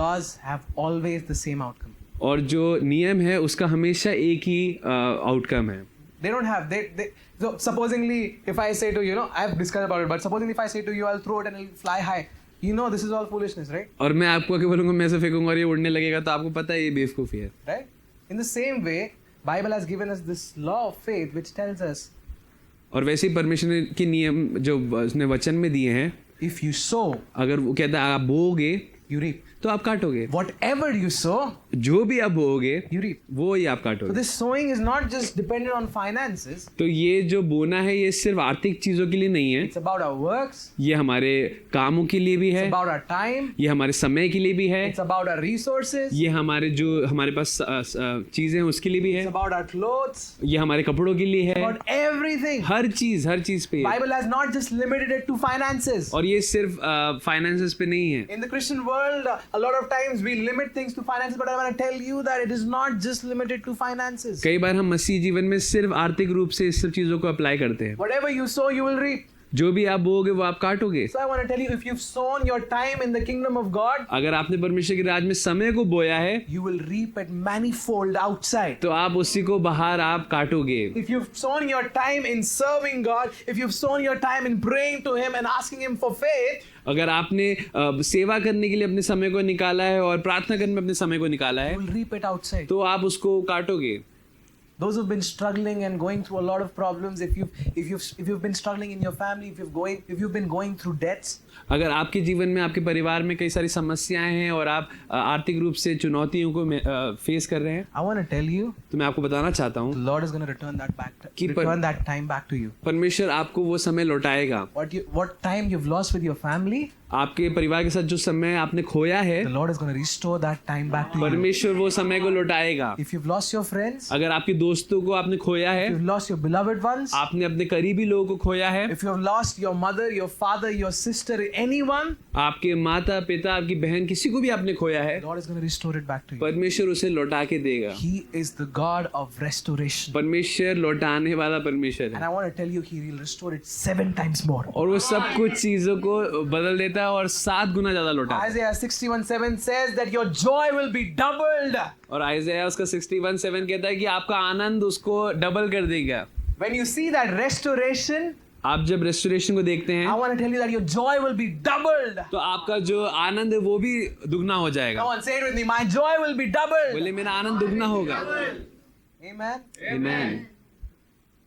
laws have always the same outcome. और जो नियम है उसका हमेशा एक ही आउटकम है। They don't have they so supposingly if I say to you, I've discussed about it, but supposingly if I say to you, I'll throw it and it'll fly high. You know this is all foolishness, right? और मैं आपको क्या बोलूँगा, मैं ऐसे फेंकूंगा और ये उड़ने लगेगा, तो आपको पता है ये बेवकूफ़ी है। Right? In the same way, Bible has given us this law of faith which tells us और वैसे ही परमेश्वर के नियम जो उसने वचन में दिए हैं, if you sow, अगर वो कहता है आप बोओगे you reap. तो आप काटोगे, Whatever you sow, जो भी आप बोओगे you reap. वो ही आप So काटोगे। this sowing is not just dependent on finances. तो ये जो बोना है ये सिर्फ आर्थिक चीजों के लिए नहीं है, It's about our works. ये हमारे कामों के लिए भी It's है, about our time. ये हमारे समय के लिए भी है, It's about our resources. ये हमारे जो हमारे पास चीजें हैं उसके लिए भी है, It's about our clothes. ये हमारे कपड़ों के लिए है, About everything. हर चीज पे है। Bible has not just limited it to finances. और ये सिर्फ फाइनेंसेस पे नहीं है। In the Christian world, a lot of times we limit things to finances, but I want to tell you that it is not just limited to finances. कई बार हम मसीह जीवन में सिर्फ आर्थिक रूप से इस सब चीजों को अप्लाई करते हैं। Whatever you sow, you will reap. जो भी आप बोओगे वो आप काटोगे। So I want to tell you, if you've sown your time in the kingdom of God, अगर आपने परमेश्वर के राज में समय को बोया है you will reap it manifold outside. तो आप उसी को बाहर आप काटोगे। If you've sown your time in serving God, if you've sown your time in praying to Him and asking Him for faith, अगर आपने सेवा करने के लिए अपने समय को निकाला है और प्रार्थना करने में अपने समय को निकाला है you will reap it outside. तो आप उसको काटोगे। Those who've been struggling and going through a lot of problems, if you've been struggling in your family, if you've been going through debts, अगर आपके जीवन में आपके परिवार में कई सारी समस्याएं हैं और आप आर्थिक रूप से चुनौतियों को फेस कर रहे हैं, I want to tell you, तो मैं आपको बताना चाहता the हूँ Lord is going to return that back, Keep return that time back to you. परमेश्वर आपको वो समय लौटाएगा। What time you've lost with your family, आपके परिवार के साथ जो समय आपने खोया है the Lord is going to restore that time back to you. परमेश्वर वो समय को लौटाएगा। If you've lost your friends, अगर आपके दोस्तों को आपने खोया है, if you've lost your beloved ones, आपने अपने करीबी लोगों को खोया है, if you've lost your mother, your father, your sister, anyone, आपके माता पिता आपकी बहन किसी को भी आपने खोया है, the Lord is going to restore it back to you. परमेश्वर उसे लौटा के देगा। He is the God of restoration. परमेश्वर लौटाने वाला परमेश्वर And है I want to tell you, He will restore it 7 times more. और वो सब कुछ चीजों को बदल देता है और 7 गुना ज्यादा लौटाता है। Isaiah 61:7 says that your joy will be doubled. और आइज़ाया उसका 61:7 कहता है कि आपका आनंद उसको डबल कर देगा। When you see that restoration, आप जब रेस्टोरेशन को देखते I हैं want to tell you that your joy will be doubled. तो आपका जो आनंद है वो भी दुगना हो Come जाएगा। on, say it with me. My joy will be doubled. बोले मेरा आनंद दुगना होगा। Amen. आमीन।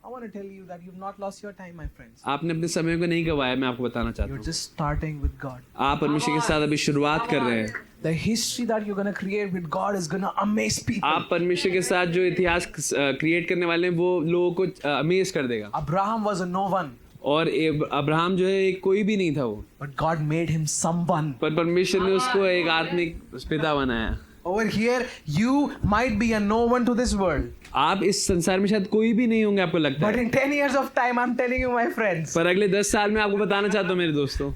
I want to tell you that you've not lost your time, my friends. आपने अपने समय को नहीं गवाया, मैं आपको बताना चाहता You're हूँ। just starting with God. आप परमेश्वर के साथ अभी शुरुआत कर रहे हैं। The history that you're going to create with God is going to amaze people. आप परमेश्वर के साथ जो इतिहास क्रिएट करने वाले हैं वो लोगों को अमेज कर देगा। Abraham was a no one. और अब्राहम जो है एक कोई भी नहीं था वो, but God made him someone. पर परमेश्वर ने उसको एक आत्मिक पिता बनाया. Over here, you might be a no one to this world. आप इस संसार में शायद कोई भी नहीं होंगे, आपको लगता But है, in 10 years of time, I'm telling you, my friends, पर अगले 10 साल में आपको बताना चाहता हूँ मेरे दोस्तों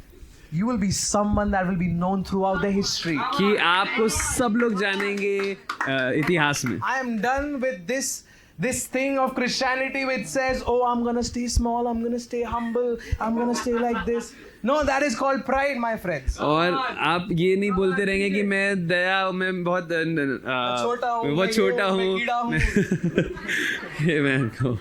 you will be someone that will be known throughout the history. कि आपको सब लोग जानेंगे इतिहास में. I am done with this thing of Christianity which says, oh, I'm gonna stay small, I'm gonna stay humble, I'm gonna stay like this. No, that is called pride, my friends. और आप ये नहीं बोलते रहेंगे कि मैं दया, मैं बहुत छोटा हूँ, बहुत छोटा मैं हूँ, कीड़ा हूँ. ये मैं को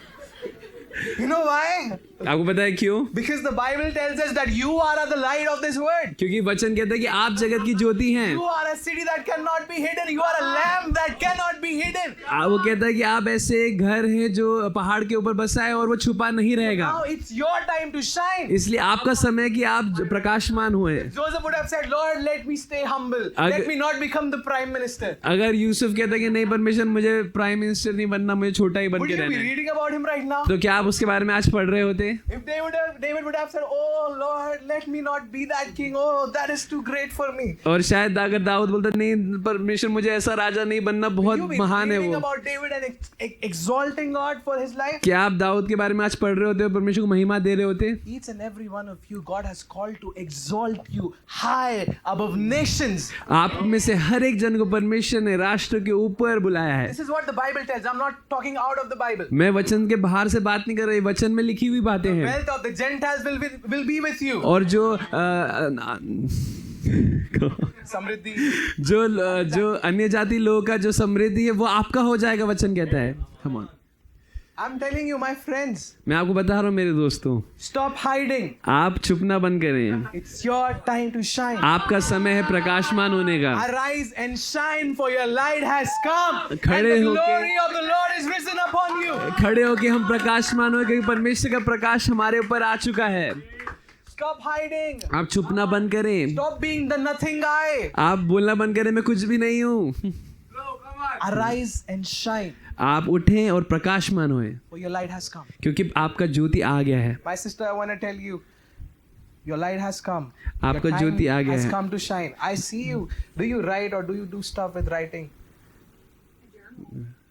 You know why? आपको पता है क्यों? Because the Bible tells us that you are the light of this world. क्योंकि वचन कहता है कि आप जगत की ज्योति हैं. You are a city that cannot be hidden. You are a lamp that cannot be hidden. वो कहता है कि आप ऐसे एक घर है जो पहाड़ के ऊपर बसा है और वो छुपा नहीं रहेगा. Now it's your time to shine. इसलिए आपका समय है कि आप प्रकाशमान हुए. Joseph would have said, Lord, let me stay humble. Let me not become the prime minister. अगर यूसुफ कहता है कि नहीं परमेश्वर मुझे प्राइम मिनिस्टर नहीं बनना, मुझे छोटा ही बन Would के you be रहना है, reading about him right now? तो क्या आप उसके बारे में आज पढ़ रहे होते? If David would have said, oh Lord, let me not be that king. Oh, that is too great for me. और शायद अगर दाऊद बोलता नहीं परमेश्वर मुझे ऐसा राजा नहीं बनना, बहुत You be महान है reading वो. about David and exalting God for his life. क्या आप दाऊद के बारे में आज पढ़ रहे होते हो, परमेश्वर को महिमा दे रहे होते? Each and every one of you, God has called to exalt you high above nations. आप में से हर एक जन को परमेश्वर ने राष्ट्र के ऊपर बुलाया है. This is what the Bible tells. I'm not talking out of the Bible. मैं वचन के बाहर से बात नहीं कर रही, वचन में लिखी हुई बातें हैं. Wealth of the Gentiles will be with you. और जो समृद्धि. जो अन्य जाति लोगों का जो समृद्धि है वो आपका हो जाएगा, वचन कहता है. Come on. I'm telling you, my friends. मैं आपको बता रहा हूँ मेरे दोस्तों, Stop hiding. आप छुपना बंद करें. It's your time to shine. आपका समय है प्रकाशमान होने का. Arise and shine, for your light has come, and खड़े the होके- glory of the Lord is risen upon you. खड़े होके हम प्रकाशमान हो, क्योंकि परमेश्वर का प्रकाश हमारे ऊपर आ चुका है. Stop hiding. आप छुपना बंद करें. Stop being the nothing guy. आप बोलना बंद करें मैं कुछ भी नहीं हूँ. Arise and shine, आप उठें और प्रकाशमान होएं, for your light has come. क्योंकि आपका ज्योति आ गया है. My sister, I want to tell you, your light has come. आपका Your ज्योति आ time गया has है. come to shine. I see you. Do you write or do you do stuff with writing?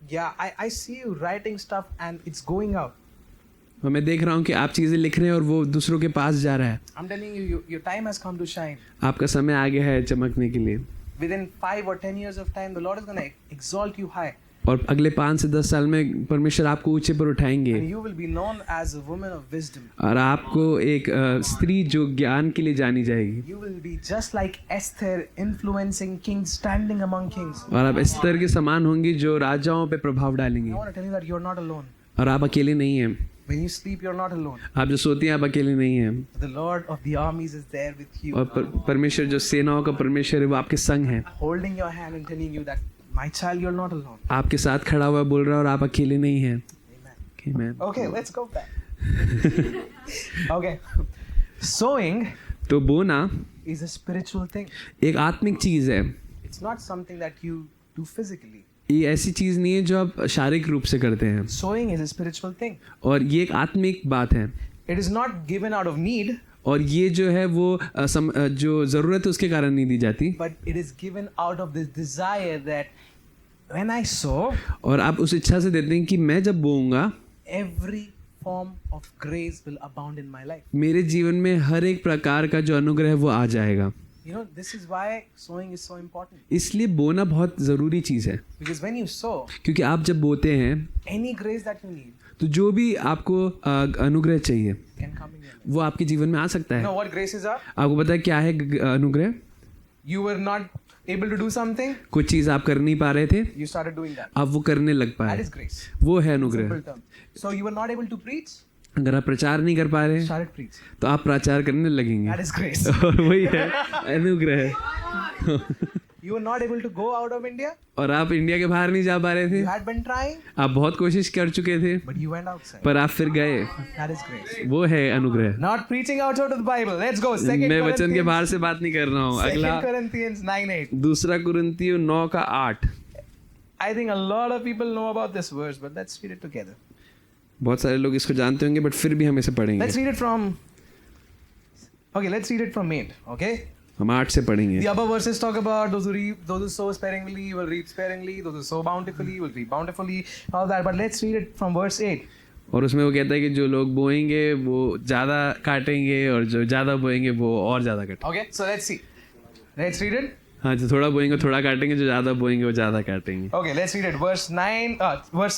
Yeah, I see you writing stuff and it's going out. और मैं देख रहा हूँ कि आप चीजें लिख रहे हैं और वो दूसरों के पास जा रहा है. I'm telling you, your time has come to shine. आपका समय आ गया है चमकने के लिए. Within 5 or 10 years of time, the Lord is going to exalt you high. और अगले 5 से 10 साल में परमेश्वर आपको ऊंचे पर उठाएंगे. And you will be known as a woman of wisdom. और आपको एक स्त्री जो ज्ञान के लिए जानी जाएगी. You will be just like Esther, influencing kings, standing among kings. और आप स्तर के समान होंगी जो राजाओं पे प्रभाव डालेंगी. I want to tell you that you're not alone. और आप अकेले नहीं हैं. When you sleep, you're not alone. आप जो सोती हैं आप अकेले नहीं हैं. The Lord of the armies is there with you, और परमेश्वर जो सेनाओं का परमेश्वर है वो आपके संग है. holding your hand and telling you that, my child, you're not alone. आपके साथ खड़ा हुआ बोल रहा है और आप अकेले नहीं हैं. Amen. Amen. Okay, let's go back. Okay. Sowing तो बोना is a spiritual thing. एक आत्मिक चीज है. It's not something that you do physically. ये ऐसी चीज नहीं है जो आप शारीरिक रूप से करते हैं. Sowing is a spiritual thing. और ये एक आत्मिक बात है. It is not given out of need, और ये जो है वो जो ज़रूरत है उसके कारण नहीं दी जाती. but it is given out of this desire that when I sow, और आप उस इच्छा से देते हैं कि मैं जब बोऊंगा every form of grace will abound in my life. मेरे जीवन में हर एक प्रकार का जो अनुग्रह है वो आ जाएगा. You know, this is why sowing is so important. इसलिए बोना बहुत ज़रूरी चीज़ है. Because when you sow, क्योंकि आप जब बोते हैं any grace that you need तो जो भी आपको अनुग्रह चाहिए can come in your life. वो आपके जीवन में आ सकता You है. know what graces are? आपको पता है क्या है अनुग्रह? You were not able to do something, कुछ चीज़ आप कर नहीं पा रहे थे, you started doing that. आप वो करने लग That पाए. is grace. वो है अनुग्रह. Simple term. So you were not able to preach, अगर आप प्रचार नहीं कर पा रहे started preach. तो आप प्रचार करने लगेंगे. That is grace. और वही है अनुग्रह. You were not able to go out of India. और आप इंडिया के बाहर नहीं जा पा रहे थे. You had been trying, आप बहुत कोशिश कर चुके थे but you went outside. पर आप फिर गए. That is grace. वो है अनुग्रह. Not preaching outside of the Bible. Let's go. Second मैं वचन के Corinthians. बाहर से बात नहीं कर रहा हूँ. अगला 2 Corinthians 9:8. दूसरा कुरिन्थियों 9:8. I think a lot of people know about this verse, but let's read it together. बहुत सारे लोग इसको जानते होंगे बट फिर भी हम इसे पढ़ेंगे. Let's read it from. Okay, let's read it from 8. Okay. हम 8 से पढ़ेंगे. The above verses talk about those who sow sparingly will reap sparingly, those who sow bountifully will reap bountifully, all that. But let's read it from verse 8. और उसमें वो कहता है कि जो लोग बोएंगे वो ज़्यादा काटेंगे और जो ज़्यादा बोएंगे वो और ज़्यादा काटेंगे. Okay, so let's see. Let's read it. हाँ, जो थोड़ा बोएंगे थोड़ा काटेंगे, जो ज़्यादा बोएंगे वो ज़्यादा काटेंगे. Okay, let's read it. Verse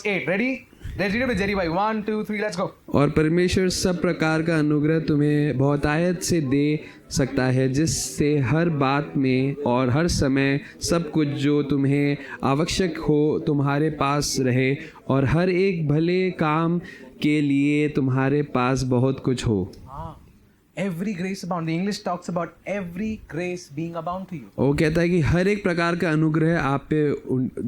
8. Ready? Let's read it with Jerry bhai. 1, 2, 3. Let's go. और परमेश्वर सब प्रकार का अनुग्रह तुम्हें बहुतायत से दे सकता है, जिससे हर बात में और हर समय सब कुछ जो तुम्हें आवश्यक हो तुम्हारे पास रहे, और हर एक भले काम के लिए तुम्हारे पास बहुत कुछ हो. Every grace abound. The English talks about every grace being abound to you. वो कहता है कि हर एक प्रकार का अनुग्रह आप पे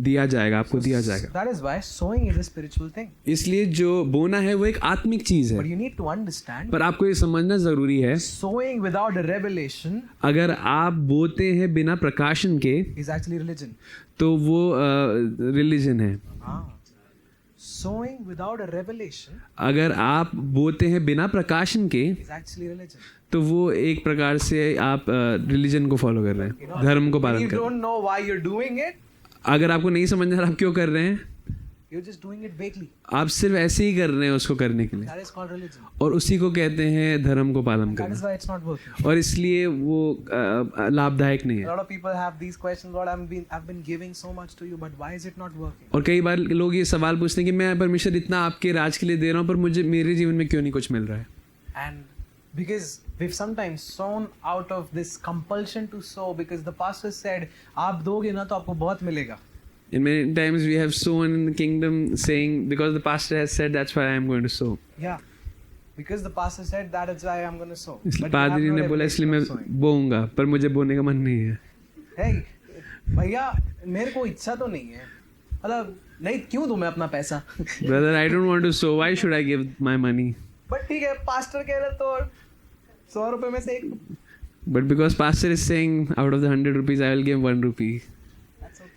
दिया जाएगा, आपको दिया जाएगा. That is why sowing is a spiritual thing. इसलिए जो बोना है वो एक आत्मिक चीज है. But you need to understand. पर आपको ये समझना जरूरी है, Sowing without a revelation अगर आप बोते हैं बिना प्रकाशन के is actually religion. तो वो रिलीजन है. Sowing without a revelation अगर आप बोते हैं बिना प्रकाशन के is actually religion. तो वो एक प्रकार से आप रिलीजन को फॉलो कर रहे हैं, धर्म को पालन You कर रहे हैं. don't know why you're doing it. अगर आपको नहीं समझ आ रहा आप क्यों कर रहे हैं, You're just doing it vaguely. आप सिर्फ ऐसे ही कर रहे हैं उसको करने के लिए, That is called religion. और उसी को कहते हैं धर्म को पालन That करना. is why it's not working. और इसलिए वो लाभदायक नहीं A है. lot of people have these questions. Lord, I've been giving so much to you, but why is it not working? और कई बार लोग ये सवाल पूछते हैं कि मैं परमेश्वर इतना आपके राज के लिए दे रहा हूँ पर मुझे मेरे जीवन में क्यों नहीं कुछ मिल रहा है. And because we've sometimes sown out of this compulsion to sow, because the pastor said, आप दोगे ना तो आपको बहुत मिलेगा. And many times we have sown in the kingdom saying because the pastor has said that's why I am going to sow. Yeah. Because the pastor said that is why I'm going to sow. इसलिए But you have पादरी no ने बोला इसलिए मैं revelation of sowing. बोऊंगा, पर मुझे बोने का मन नहीं है. Hey, भैया मेरे को इच्छा तो नहीं है, मतलब नहीं क्यों दूं मैं अपना पैसा. Brother, I don't want to sow. Why should I give my money? But ठीक है, पास्टर कह रहे तो 100 रुपए में से एक. But because pastor is saying out of the 100 rupees I will give 1 rupee. That's okay.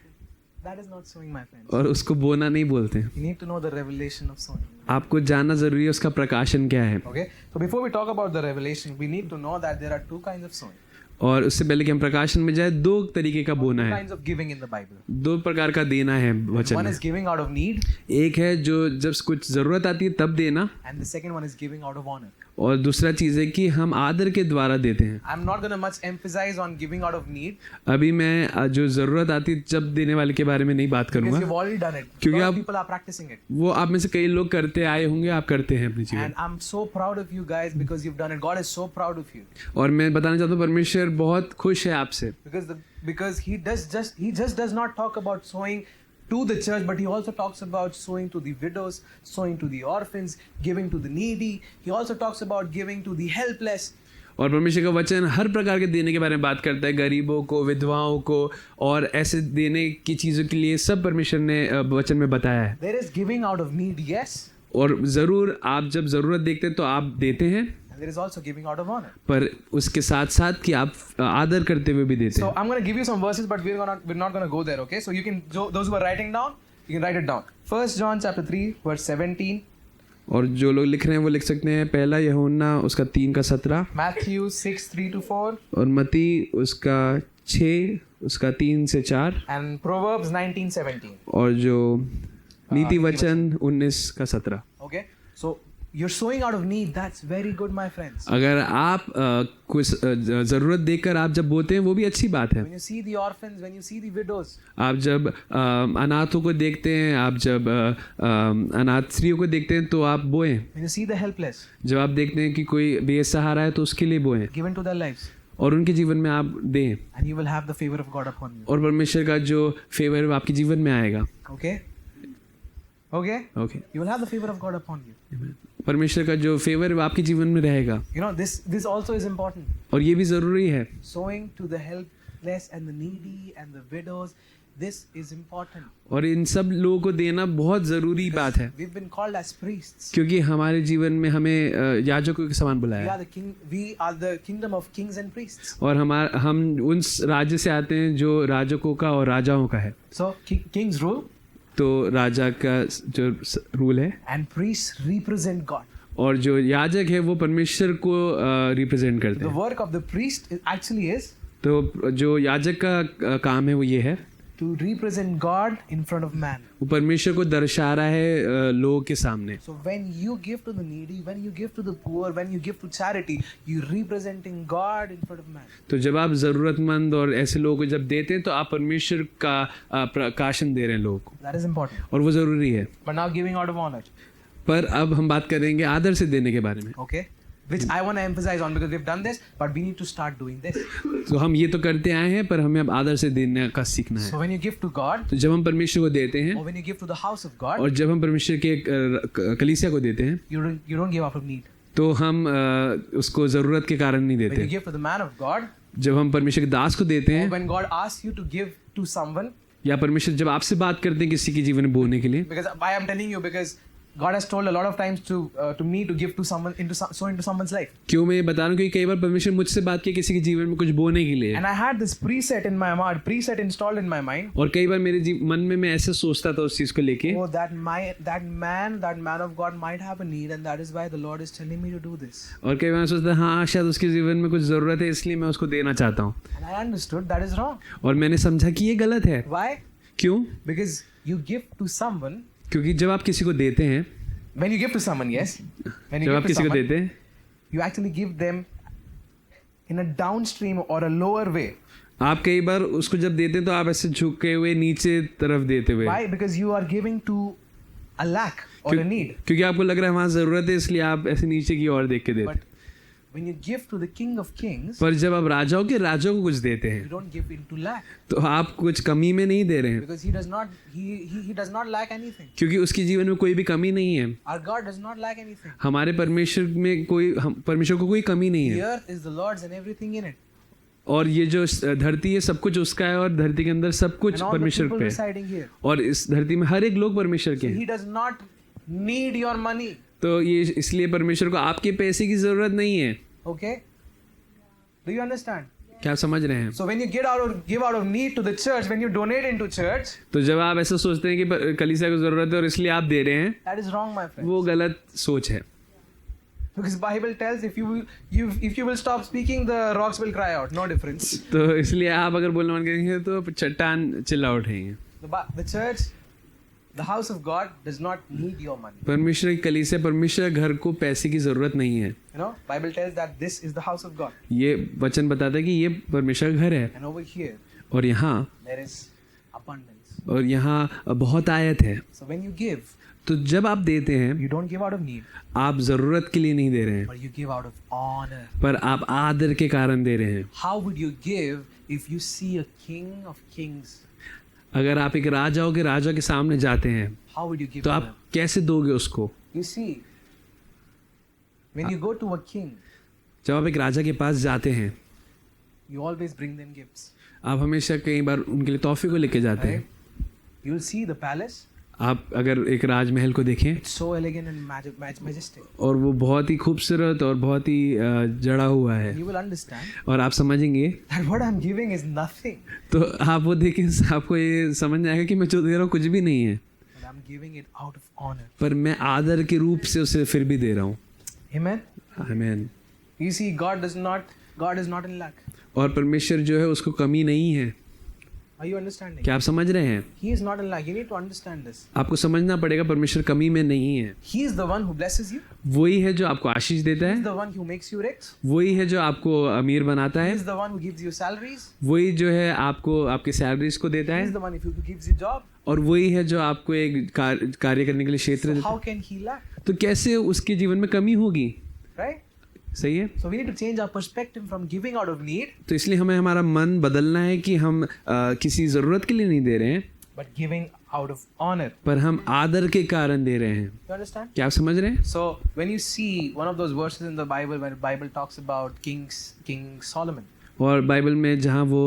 That is not sowing, my friends. और उसको बोना नहीं बोलते. You need to know the revelation of sowing. आपको जानना जरूरी है उसका प्रकाशन क्या है. Okay. So before we talk about the revelation, we need to know that there are two kinds of sowing. और उससे पहले कि हम प्रकाशन में जाए, 2 तरीके का बोना Two है, kinds of giving in the Bible. 2 प्रकार का देना है वचन One में. is giving out of need, एक है जो जब कुछ जरूरत आती है तब देना, and the second one is giving out of honor. और दूसरा चीज़ है कि हम आदर के द्वारा देते हैं. I'm not going to much emphasize on giving out of need अभी मैं जो ज़रूरत आती है जब देने वाले के बारे में नहीं बात because करूंगा, you've already done it. क्योंकि A lot of आप- people are practicing it. वो आप में से कई लोग करते आए होंगे, आप करते हैं अपने जीवन. And I'm so proud of you guys because you've done it. God is so proud of you और मैं बताना चाहता हूँ परमेश्वर बहुत खुश है आपसे, because he just does not talk about sowing to the church, but he also talks about sowing to the widows, sowing to the orphans, giving to the needy. He also talks about giving to the helpless. और परमेश्वर का वचन हर प्रकार के देने के बारे में बात करता है, गरीबों को, विधवाओं को, और ऐसे देने की चीज़ों के लिए सब परमेश्वर ने वचन में बताया है. There is giving out of need, yes, और ज़रूर आप जब ज़रूरत देखते हैं तो आप देते हैं, and there is also giving out of honor. पर उसके साथ साथ कि आप आदर करते हुए भी देते So हैं. I'm going to give you some verses, but we're not going to go there. Okay, so you can, those who are writing down, you can write it down. 1 John chapter 3 verse 17, और जो लोग लिख रहे हैं वो लिख सकते हैं 1 यूहन्ना उसका 3:17, Matthew 6:3-4, और मती उसका 6 उसका 3 से 4, and Proverbs 19:17. और जो नीति वचन 19:17. Okay, so you're sowing out of need. That's very good, my friends. अगर आप कुछ ज़रूरत देखकर आप जब बोते हैं वो भी अच्छी बात है. When you see the orphans, when you see the widows, आप जब अनाथों को देखते हैं, आप जब अनाथ स्त्रियों को देखते हैं तो आप बोएं. when you see the helpless, जब आप देखते हैं कि कोई बेसहारा है तो उसके लिए बोएं, give into their lives, और उनके जीवन में आप दें, and you will have the favor of God upon you. और परमेश्वर का जो फेवर है वो आपके जीवन में आएगा. Okay, okay, okay. you will have the favor of God upon you. परमेश्वर का जो फेवर है वो आपके जीवन में रहेगा. You know, this also is important. और ये भी ज़रूरी है. Sowing to the helpless and the needy and the widows, this is important. और इन सब लोगों को देना बहुत ज़रूरी बात है, We've been called as priests. क्योंकि हमारे जीवन में हमें याजकों के समान बुलाया We है. are the king. We are the kingdom of kings and priests. और हम उन राज्य से आते हैं जो राजकों का और राजाओं का है. So kings rule. तो राजा का जो रूल है, and priests represent God. और जो याजक है वो परमेश्वर को रिप्रेजेंट करते The हैं। work of the priest actually is तो जो याजक का काम है वो ये है, to represent God in front of man. वो परमेश्वर को दर्शा रहा है लोगों के सामने। So when you give to the needy, when you give to the poor, when you give to charity, you're representing God in front of man. तो जब आप ज़रूरतमंद और ऐसे लोगों को जब देते हैं तो आप परमेश्वर का प्रकाशन दे रहे हैं लोगों को, That is important. और वो ज़रूरी है। But now giving out of honor. पर अब हम बात करेंगे आदर से देने के बारे में। Okay? Which I want to emphasize on because we've done this, but we need to start doing this. तो हम ये तो करते आए हैं, पर हमें अब आदर से देने का सीखना है। So when you give to God, तो जब हम परमेश्वर को देते हैं, or when you give to the house of God, और जब हम परमेश्वर के कलीसिया को देते हैं, you don't give out of need. तो हम उसको ज़रूरत के कारण नहीं When you देते। give to the man of God, जब हम परमेश्वर के दास को देते or हैं, when God asks you to give to someone, या परमेश्वर जब आपसे बात करते हैं किसी के जीवन में बोने के लिए, because I am telling you because God has told a lot of times to me to give to someone into someone's life. क्यों मैं ये बता रहा हूँ, क्योंकि कई बार परमेश्वर मुझसे बात किया किसी के जीवन में कुछ बोने के लिए, And I had this preset in my mind, preset installed in my mind. और कई बार मेरे मन में मैं ऐसे सोचता था उस चीज़ को लेके, Oh, that man of God might have a need, and that is why the Lord is telling me to do this. और कई बार मैं सोचता हाँ शायद उसके जीवन में कुछ ज़रूरत है इसलिए मैं उसको देना चाहता हूँ, And I understood that is wrong. और मैंने समझा कि ये गलत है। Why? क्यों? Because you give to someone. क्योंकि जब आप किसी को देते हैं, When you give to someone, yes. When you जब give आप to किसी को someone, देते हैं, you actually give them in a downstream or a lower way. आप कई बार उसको जब देते हैं तो आप ऐसे झुके हुए नीचे तरफ देते हुए, Why? Because you are giving to a lack or a need. क्योंकि आपको लग रहा है वहाँ ज़रूरत है इसलिए आप ऐसे नीचे की ओर देख के देते हैं। But when you give to the King of Kings, पर जब आप राजाओं के राजाओं को कुछ देते you हैं don't give into lack तो आप कुछ कमी में नहीं दे रहे हैं, because he does not lack anything. क्योंकि उसके जीवन में कोई भी कमी नहीं है। Our God does not lack anything. हमारे परमेश्वर में परमेश्वर को कोई कमी नहीं The है, earth is the Lord's and everything in it, और ये जो धरती है सब कुछ उसका है, और धरती के अंदर सब कुछ and all the परमेश्वर people पे है, residing here. और इस धरती में हर एक लोग परमेश्वर के हैं। He does not need your money. तो ये इसलिए परमेश्वर को आपके पैसे की जरूरत नहीं है। Okay? Do you understand? क्या आप समझ रहे हैं? So when you give out of need to the church, when you donate into church, तो जब आप ऐसा सोचते हैं कि कलीसिया को जरूरत है और इसलिए आप दे रहे हैं, that is wrong, my friend. वो गलत सोच है। Because Bible tells if you will stop speaking, the rocks will cry out. No difference. तो इसलिए आप अगर बोलना बंद करेंगे तो चट्टान चिल्ला उठेंगे। The church, the house of God does not need your money. परमेश्वर की कलीसिया, परमेश्वर घर को पैसे की जरूरत नहीं है। You know, Bible tells that this is the house of God. ये वचन बताता है कि ये परमेश्वर का घर है, And over here, और यहाँ there is abundance. और यहाँ बहुत आयत है। So when you give, तो जब आप देते हैं, you don't give out of need, आप जरूरत के लिए नहीं दे रहे हैं, but you give out of honor. पर आप आदर के कारण दे रहे हैं। How would you give if you see a king of kings? अगर आप एक राजाओं के राजा के सामने जाते हैं How would you give तो to आप them? कैसे दोगे उसको? You see, when you go to a king, जब आप एक राजा के पास जाते हैं, you always bring them gifts. आप हमेशा कई बार उनके लिए तोहफे को लेके जाते हैं। Right? You'll see the palace. आप अगर एक राजमहल को देखें It's so elegant and majestic. और वो बहुत ही खूबसूरत और बहुत ही जड़ा हुआ है, You will understand और आप समझेंगे that what I'm giving is nothing, तो आप वो देखें आपको ये समझ में आएगा कि मैं जो दे रहा हूँ कुछ भी नहीं है, but I'm giving it out of honor. पर मैं आदर के रूप से उसे फिर भी दे रहा हूँ। Amen. आमीन। You see, God is not in lack. और परमेश्वर जो है उसको कमी नहीं है। Are you understanding? क्या आप समझ रहे हैं? He is not in lack. You need to understand this. आपको समझना पड़ेगा परमेश्वर कमी में नहीं है। He is the one who blesses you. वही है जो आपको आशीष देता He is है, the one who makes you rich. वही है जो आपको अमीर बनाता He है, is the one who gives you salaries. वही जो है आपको आपके सैलरीज को देता He है, is the one who gives you job. और वही है जो आपको एक कार्य करने के लिए क्षेत्र So देता how can he lack? है। तो कैसे उसके जीवन में कमी होगी? Right? सही है। So we need to change our perspective from giving out of need, तो इसलिए हमें हमारा मन बदलना है कि हम किसी ज़रूरत के लिए नहीं दे रहे हैं, but giving out of honor. पर हम आदर के कारण दे रहे हैं। You understand? क्या आप समझ रहे हैं? So when you see one of those verses in the Bible when the Bible talks about King Solomon, और बाइबल में जहाँ वो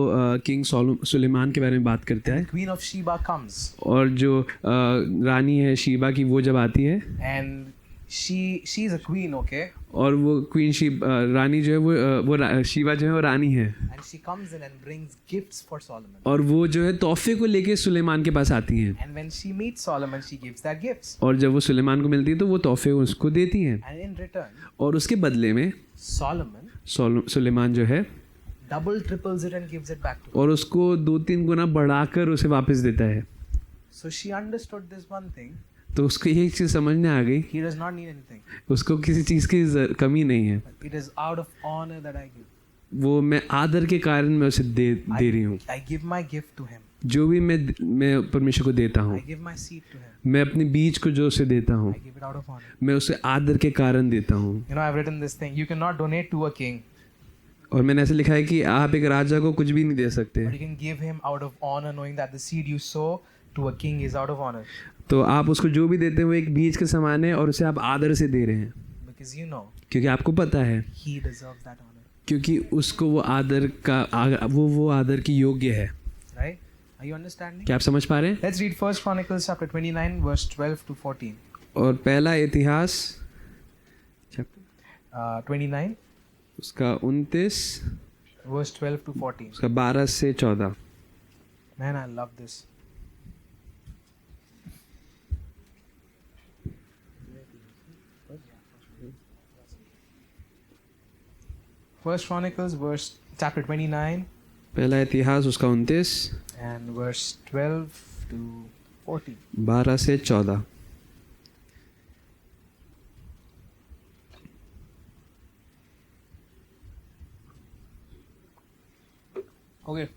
किंग सुलेमान के बारे में बात करता है, Queen of Sheba comes और जो रानी है शीबा की वो जब आती है, and she's a queen, okay? और वो क्वीन रानी जो है वो शिवा जो है वो रानी है, And she comes in and brings gifts for Solomon. और वो जो है तोहफे को लेके सुलेमान के पास आती हैं, And when she meets Solomon, she gives that gifts. और जब वो सुलेमान को मिलती है तो वो तोहफे उसको देती हैं, And in return, और उसके बदले में Solomon सुलेमान जो है double triples it and gives it back to her. और उसको 2-3 गुना बढ़ाकर उसे वापस देता है। So she understood this one thing. तो उसको ये चीज़ समझने आ गई, He does not need anything. उसको किसी चीज़ की कमी नहीं है, It is out of honor that I give. वो मैं आदर के कारण मैं उसे दे रही हूँ। I give my gift to him. जो भी मैं परमेश्वर को देता हूँ, I give my seed to him. मैं अपने बीज को जो उसे देता हूँ, I give it out of honor. मैं उसे आदर के कारण देता हूँ। You know, I've written this thing. You cannot donate to a king, और मैंने ऐसे लिखा है कि आप एक राजा को कुछ भी नहीं दे सकते, but you can give him out of honor, knowing that the seed you sow to a king is out of honor. तो आप उसको जो भी देते हैं वो एक बीज के समान है और उसे आप आदर से दे रहे हैं, Because you know क्योंकि आपको पता है he deserves that honor. क्योंकि उसको वो आदर का वो आदर की योग्य है। Right? Are you understanding? क्या आप समझ पा रहे हैं? Let's read 1 Chronicles chapter 29, verse 12 to 14. और पहला इतिहास 29, उसका 29, verse 12 to 14. उसका 12 से 14। Man, I love this. First Chronicles, chapter 29, पहला इतिहास उसका 29, and verse 12 to 14. 12 से 14। Okay,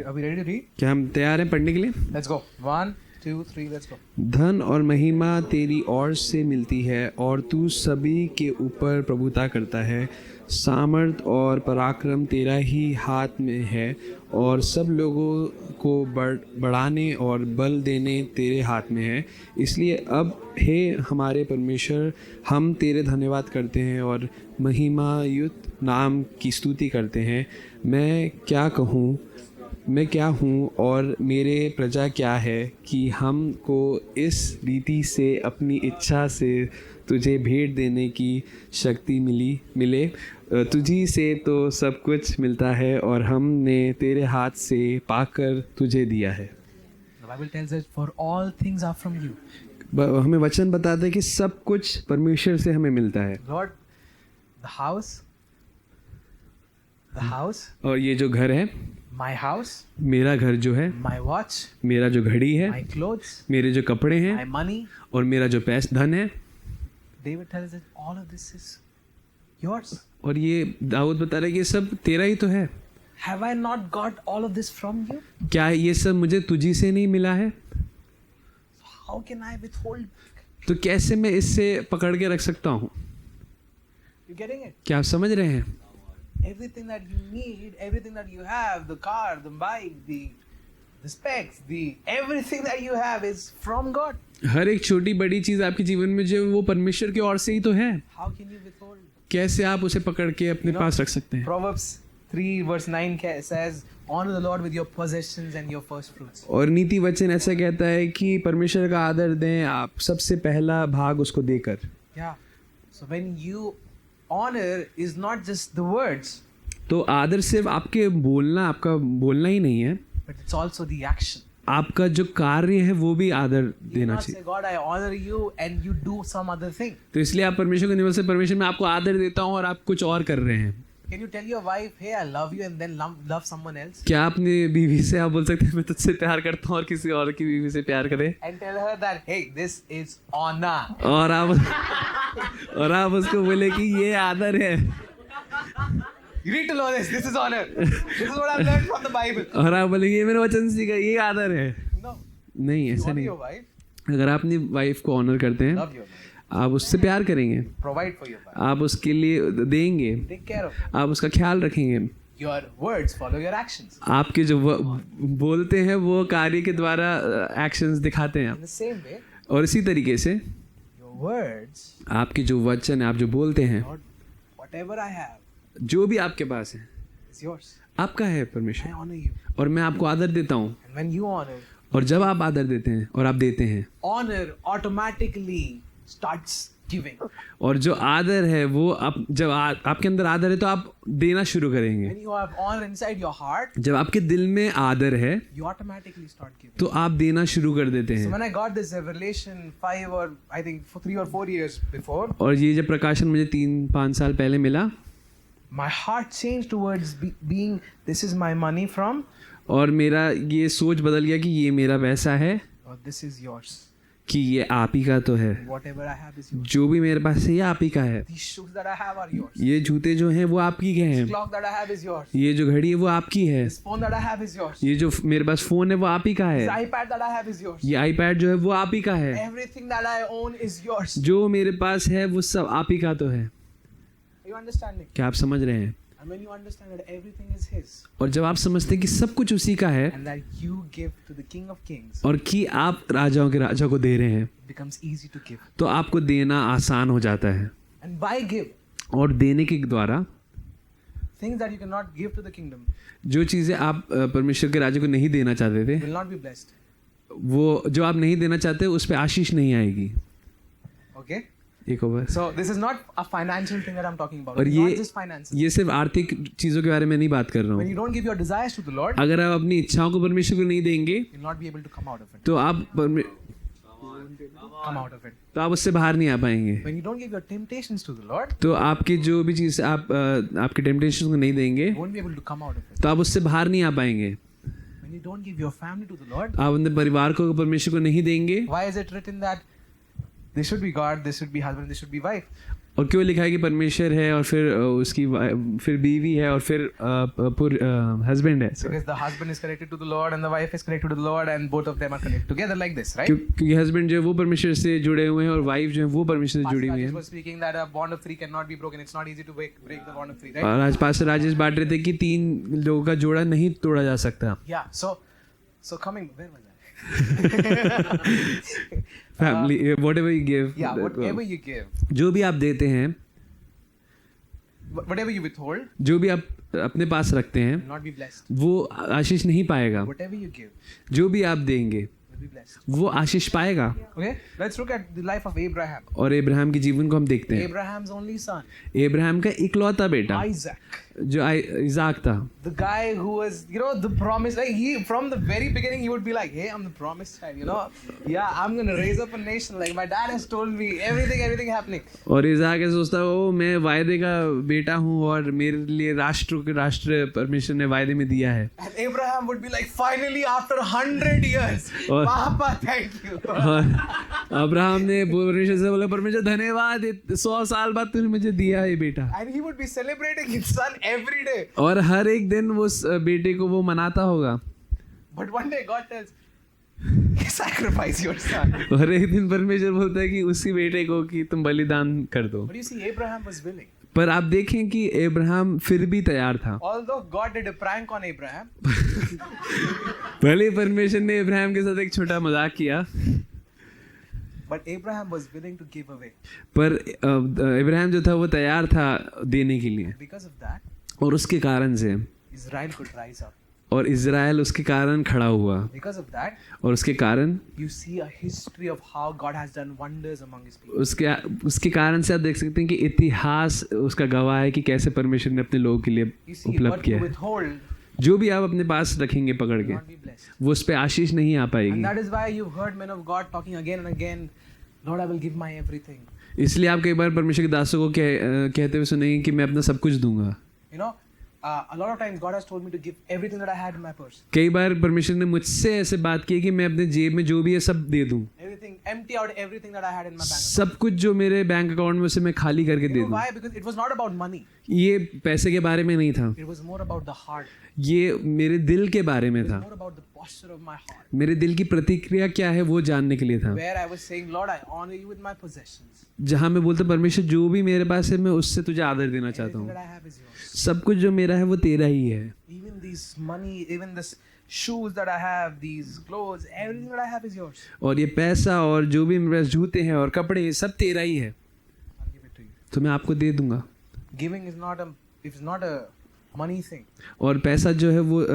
are we ready to read? क्या हम तैयार हैं पढ़ने के लिए? Let's go. 1, 2, 3, let's go. धन और महिमा तेरी ओर से मिलती है और तू सभी के ऊपर प्रभुता करता है। सामर्थ और पराक्रम तेरा ही हाथ में है और सब लोगों को बढ़ाने और बल देने तेरे हाथ में है। इसलिए अब हे हमारे परमेश्वर, हम तेरे धन्यवाद करते हैं और महिमायुक्त नाम की स्तुति करते हैं। मैं क्या हूँ और मेरे प्रजा क्या है कि हमको इस रीति से अपनी इच्छा से तुझे भेंट देने की शक्ति मिले। तुझी से तो सब कुछ मिलता है और हमने तेरे हाथ से पाकर तुझे दिया है। The Bible tells us, for all things are from you. हमें वचन बताता है कि सब कुछ परमेश्वर से हमें मिलता है। Lord, the house, और ये जो घर है, my house, मेरा घर जो है, my watch, मेरा जो घड़ी है, my clothes, मेरे जो कपड़े हैं, my money. और मेरा जो धन है, David tells us all of this is yours. और ये दाऊद बता रहा है कि ये सब तेरा ही तो है। Have I not got all of this from you? क्या ये सब मुझे तुझी से नहीं मिला है? How can I withhold? तो कैसे मैं इससे पकड़ के रख सकता हूँ? You getting it? क्या आप समझ रहे हैं? Everything that you need, everything that you have, the car, the bike, the specs, everything that you have is from God. हर एक छोटी बड़ी चीज आपके जीवन में जो वो परमेश्वर की ओर से ही तो है। How can you withhold? कैसे आप उसे पकड़ के अपने पास रख सकते हैं? Proverbs 3 verse 9 says, honor the Lord with your possessions and your first fruits. और नीति वचन ऐसा कहता है कि परमेश्वर का आदर दें आप सबसे पहला भाग उसको देकर। Yeah. So when you honor is not just the words, तो आदर सिर्फ आपका बोलना ही नहीं है, but it's also the action. आपका जो कार्य है वो भी आदर You देना not चाहिए। say, God, I honor you, and you do some other thing. तो इसलिए आप परमेश्वर को निवास से परमेश्वर मैं आपको आदर देता हूँ और आप कुछ और कर रहे हैं। Can you tell your wife, hey, I love you, and then love someone else? क्या अपनी बीवी से आप बोल सकते हैं मैं तुझसे प्यार करता हूँ और किसी और की बीवी से प्यार करें? And tell her that, hey, this is honor. और आप उसको बोले कि ये आदर है। You need to know this. This is honor. This is what I've learned from the Bible. और आप बोले ये मेरे वचन सीखा, ये आदर है। No. नहीं, You ऐसा honor नहीं। your wife. अगर आप अपनी वाइफ को ऑनर करते हैं, Love your wife. आप उससे प्यार करेंगे, Provide for your wife. आप उसके लिए देंगे, Take care of her. आप उसका ख्याल रखेंगे। Your words follow your actions. आपके जो बोलते हैं वो कार्य के द्वारा एक्शंस दिखाते हैं In the same way, और इसी तरीके से your words, आपके जो वचन है, आप जो बोलते हैं, Lord, whatever I have जो भी आपके पास है is yours. आपका है I परमेश्वर, honor you. और मैं आपको आदर देता हूँ। And when you honor, और जब आप आदर देते हैं और आप देते हैं, honor automatically starts giving. और जो आदर है वो आप जब आपके अंदर आदर है तो आप देना शुरू करेंगे. When you have honor inside your heart, जब आपके दिल में आदर है you automatically start giving. तो आप देना शुरू कर देते So हैं. when I got this revelation 5 or I think 3 or 4 years before, और ये जब प्रकाशन मुझे 3-5 साल पहले मिला my heart changed towards being this is my money from और मेरा ये सोच बदल गया कि ये मेरा पैसा है, or this is yours. कि ये आप ही का तो है. Whatever I have is yours. जो भी मेरे पास है ये आप ही का है. These shoes that I have are yours. ये जूते जो हैं वो आपकी के हैं. This clock that I have is yours. ये जो घड़ी है वो आपकी है. This phone that I have is yours. ये जो मेरे पास फोन है वो आप ही का This है. iPad that I have is yours. ये आईपैड जो है वो आप ही का है. Everything that I own is yours. जो मेरे पास है वो सब आप ही का तो है. Are you understanding? क्या आप समझ रहे हैं? And when you understand that everything is His, और जब आप समझते हैं कि सब कुछ उसी का है and that you give to the King of Kings, और कि आप राजाओं के राजा को दे रहे हैं it becomes easy to give. तो आपको देना आसान हो जाता है. And by give, और देने के द्वारा things that you cannot give to the kingdom जो चीज़ें आप परमेश्वर के राज्य को नहीं देना चाहते थे will not be blessed. वो जो आप नहीं देना चाहते उस पर आशीष नहीं आएगी. Okay? एक over. So this is not a financial thing that I'm talking about. और It's ये not just finances. ये सिर्फ आर्थिक चीज़ों के बारे में नहीं बात कर रहा When हूँ. you don't give your desires to the Lord, अगर आप अपनी इच्छाओं को परमेश्वर को नहीं देंगे you'll not be able to come out of it. तो आप Come out of it. तो आप उससे बाहर नहीं आ पाएंगे. When you don't give your temptations to the Lord, तो आपकी जो भी चीज़ आप आपके टेम्पटेशन को नहीं देंगे you won't be able to come out of it. तो आप उससे बाहर नहीं आ पाएंगे. When you don't give your family to the Lord, आप अपने परिवार को परमेश्वर को नहीं देंगे. why is it written that this should be God, this should be husband, this should be wife? और क्यों लिखा है कि परमेश्वर है और फिर उसकी फिर बीवी है और फिर हस्बैंड है. Because the husband is connected to the Lord and the wife is connected to the Lord and both of them are connected together like this, right? क्योंकि हस्बैंड जो है वो परमेश्वर से जुड़े हुए हैं और वाइफ जो है वो परमेश्वर से जुड़ी हुई Rajesh है. was speaking that a bond of three cannot be broken. It's not easy to break the bond of three, right? और आज पास्टर राजेश बांट रहे थे कि 3 लोगों का जोड़ा नहीं तोड़ा जा सकता. Yeah. So coming, where was I? Family whatever you give. Yeah. Whatever you give, जो भी आप देते हैं, whatever you withhold, जो भी आप अपने पास रखते हैं will not be blessed. वो आशीष नहीं पाएगा. Whatever you give जो भी आप देंगे will be blessed. वो आशीष पाएगा. Okay. Let's look at the life of Abraham. और इब्राहिम के जीवन को हम देखते हैं. Abraham's only son, इब्राहिम का इकलौता बेटा Isaac. जो इजाक था. The guy who was, the promise, like he, from the very beginning, he would be like, hey, I'm the promised child, yeah, I'm going to raise up a nation. Like my dad has told me everything happening. और इजाक ऐसे सोचता ओ मैं वायदे का बेटा हूँ और मेरे लिए राष्ट्र परमेश्वर ने वायदे में दिया है. And Abraham would be like, finally, after 100 years, और- Papa, thank you. और अब्राहम ने परमेश्वर से बोला परमेश्वर धन्यवाद 100 साल बाद तूने मुझे दिया है बेटा. And he would be celebrating his son every day. और हर एक दिन वो बेटे को वो मनाता होगा. But one day God tells, sacrifice your son. और एक दिन परमेश्वर बोलता है कि उसी बेटे को कि तुम बलिदान कर दो. But you see, Abraham was willing. पर आप देखें कि अब्राहम फिर भी तैयार था. Although God did a prank on Abraham, भले परमेश्वर ने अब्राहम के साथ एक छोटा मजाक किया but Abraham was willing to give away. पर अब्राहम जो था वो तैयार था देने के लिए. Because of that, और उसके कारण से Israel could rise up. और इज़राइल उसके कारण खड़ा हुआ. Because of that, और उसके कारण you see a history of how God has done wonders among His people. उसके कारण से आप देख सकते हैं कि इतिहास उसका गवाह है कि कैसे परमेश्वर ने अपने लोगों के लिए You see, उपलब्ध what किया you है. withhold जो भी आप अपने पास रखेंगे पकड़ will के not be blessed. वो उस पर आशीष नहीं आ पाएगी. And that is why you've heard men of God talking again and again, Lord, I will give my everything. इसलिए आप कई बार परमेश्वर के दासों को कहते हुए सुनेंगे कि मैं अपना सब कुछ दूंगा. You know, a lot of times God has told me to give everything that I had in my purse. कई बार परमेश्वर ने मुझसे ऐसे बात की कि मैं अपने जेब में जो भी है सब दे दूं. Everything, empty out everything that I had in my bank account. सब कुछ जो मेरे बैंक अकाउंट में उसे मैं खाली करके दे You know दूं. why? Because it was not about money. ये पैसे के बारे में नहीं था. It was more about the heart. ये मेरे दिल के बारे में था. More about the posture of my heart. मेरे दिल की प्रतिक्रिया क्या है वो जानने के लिए था. Where I was saying, Lord, I honor you with my possessions. जहाँ मैं बोलता परमेश्वर जो भी मेरे पास है मैं उससे तुझे आदर देना चाहता Everything हूँ. that I have is yours. सब कुछ जो मेरा है वो तेरा ही है. Even these money, even this shoes that I have, these clothes, everything that I have is yours. और ये पैसा और जो भी मेरे पास जूते हैं और कपड़े ये सब तेरा ही है. I'll give it to you. तो मैं आपको दे दूंगा. Giving is not a money thing. और पैसा जो है वो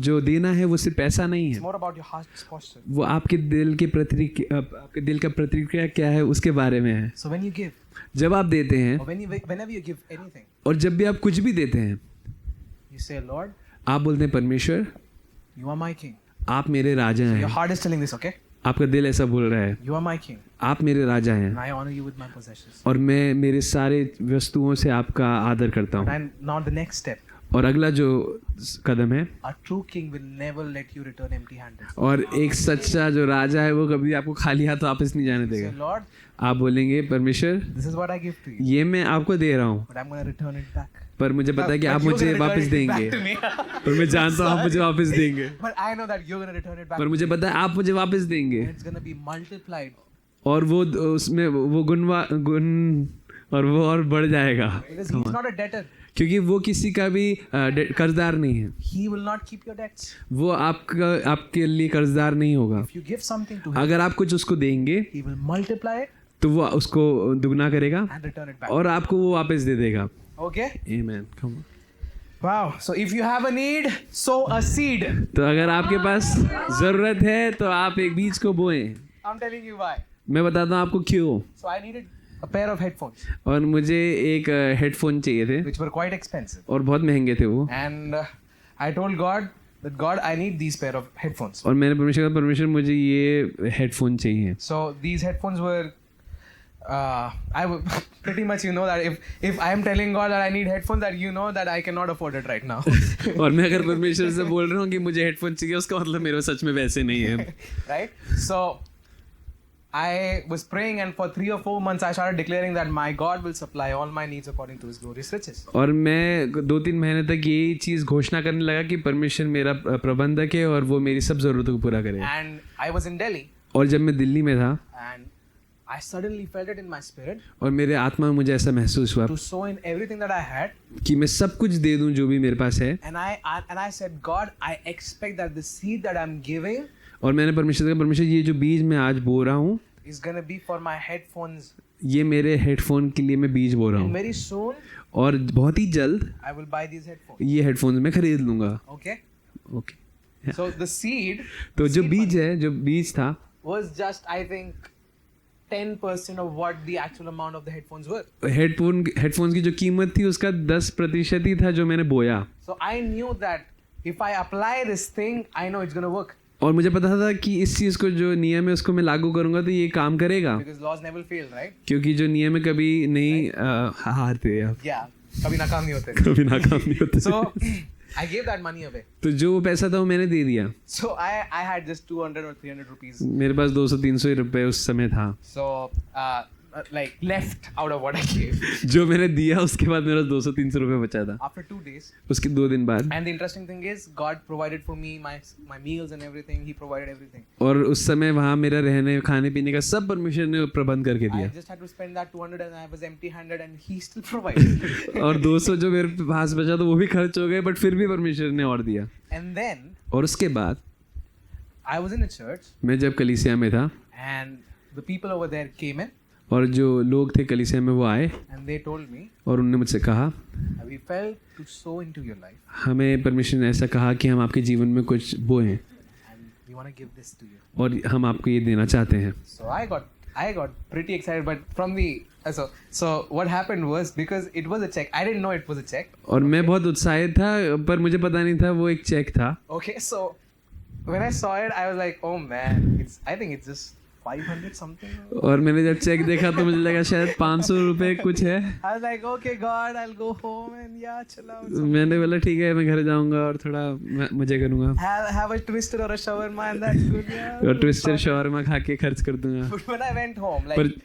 जो देना है वो सिर्फ पैसा नहीं It's है. more about your heart's posture. वो आपके दिल की प्रतिक्रिया क्या है उसके बारे में है. So when you give, जब आप देते हैं or whenever you give anything, और जब भी आप कुछ भी देते हैं, you say, Lord, आप बोलते हैं परमेश्वर you are my king. आप मेरे राजा Your हैं. heart is telling this, okay? आपका दिल ऐसा बोल रहा है, You are my king, आप मेरे राजा हैं and I honor you with my possessions. और मैं मेरे सारे वस्तुओं से आपका आदर करता हूँ. And now the next step, और अगला जो कदम है, a true king will never let you return empty-handed. और एक सच्चा जो राजा है वो कभी आपको खाली हाथ वापस नहीं जाने Say, देगा. Lord, आप बोलेंगे परमेश्वर this is what I give to you, ये मैं आपको दे रहा हूँ, but I'm going to return it back. पर मुझे पता है कि But आप you're मुझे gonna वापस return it देंगे. back to me. पर मैं जानता हूँ आप मुझे वापस देंगे. But I know that you're going to return it back. पर मुझे पता है आप मुझे वापस देंगे. And it's going to be multiplied. और वो उसमें वो गुण और वो और बढ़ जाएगा. Because he's not a debtor. क्योंकि वो किसी का भी कर्जदार नहीं है. He will not keep your debts. वो आपके लिए कर्जदार नहीं होगा. If you give something to him, अगर आप कुछ उसको देंगे he will multiply it तो वो उसको दुगना करेगा and return it back. और आपको वो वापस दे देगा. Okay? Amen. Come on. Wow. So if you have a need, sow a seed. तो अगर आपके पास जरूरत है तो आप एक बीज को बोएं. I'm telling you why. मैं बताता हूँ आपको क्यों. So I needed a pair of headphones, और मुझे एक हेडफोन चाहिए थे which were quite expensive. और बहुत महंगे थे वो. And I told God that God, I need these pair of headphones. और मैंने परमेश्वर मुझे ये हेडफोन चाहिए. So these headphones were, I would pretty much, you know, that if I am telling God that I need headphones, that you know that I cannot afford it right now. और मैं अगर परमेश्वर से बोल रहा हूँ कि मुझे हेडफोन चाहिए, उसका मतलब मेरे सच में वैसे नहीं है. Right? So I was praying, and for 3 or 4 months I started declaring that my God will supply all my needs according to His glorious riches. और मैं 2-3 महीने तक यही चीज़ घोषणा करने लगा कि परमेश्वर मेरा प्रबंधक है और वो मेरी सब ज़रूरतों को पूरा करेगा. And I was in Delhi, और जब मैं दिल्ली में था and I suddenly felt it in my spirit और मेरे आत्मा में मुझे ऐसा महसूस हुआ to sow in everything that I had. कि मैं सब कुछ दे दूं जो भी मेरे पास है. And I said, God, I expect that the seed that I'm giving और मैंने परमेश्वर से कहा, परमेश्वर ये जो बीज मैं आज बो रहा हूँ is going to be for my headphones. ये मेरे हेडफोन के लिए मैं बीज बो रहा And हूँ very soon और बहुत ही जल्द I will buy these headphones. ये हेडफोन्स मैं खरीद लूँगा. Okay? Okay. So the seed तो जो बीज है, जो बीज था, was just, I think, 10% of what the actual amount of the headphones were. Headphones की जो कीमत थी उसका 10% ही था जो मैंने बोया. So I knew that if I apply this thing, I know it's going to work. और मुझे पता था कि इस चीज़ को जो नियम है उसको मैं लागू करूँगा तो ये काम करेगा. Because laws never fail, right? क्योंकि जो नियम है कभी नहीं हारते आप. Yeah. कभी नाकाम नहीं होते. कभी नाकाम नहीं होते. So I gave that money away. तो जो वो पैसा था वो मैंने दे दिया. So I had just 200 or 300 rupees. मेरे पास 200-300 रुपए उस समय था. So like left out of what I gave. जो मैंने दिया उसके बाद मेरा 200-300 रुपए बचा था. After 2 days. उसके 2 दिन बाद. And the interesting thing is, God provided for me my meals and everything. He provided everything. और उस समय वहाँ मेरा रहने खाने पीने का सब परमेश्वर ने प्रबंध करके I दिया. just had to spend that 200 and I was empty-handed, and He still provided. और 200 जो मेरे पास बचा तो वो भी खर्च हो गए, बट फिर भी परमेश्वर ने और दिया. And then और उसके बाद I was in a church, मैं जब कलीसिया में था and the people over there came in, और जो लोग थे कलीसिया में वो आए and they told me, और उन्होंने मुझसे कहा, we felt to sow into your life, हमें परमेश्वर ने ऐसा कहा कि हम आपके जीवन में कुछ बोएं and we want to give this to you. और हम आपको ये देना चाहते हैं. So I got pretty excited, but from the so what happened was, because it was a check, I didn't know it was a check. और मैं बहुत उत्साहित था पर मुझे पता नहीं था वो एक चेक था. Okay, so when I saw it, I was like, oh man, I think it's just 500 something. और मैंने जब चेक देखा तो मुझे लगा शायद 500 रुपए कुछ है. I was like, okay God, I'll go home and yeah, chill out. मैंने बोला ठीक है मैं घर जाऊंगा और थोड़ा मजे करूंगा Have a twister or a shawarma and that's good, yeah. और ट्विस्टर शॉर्मा खा के खर्च कर दूंगा. But when I went home, like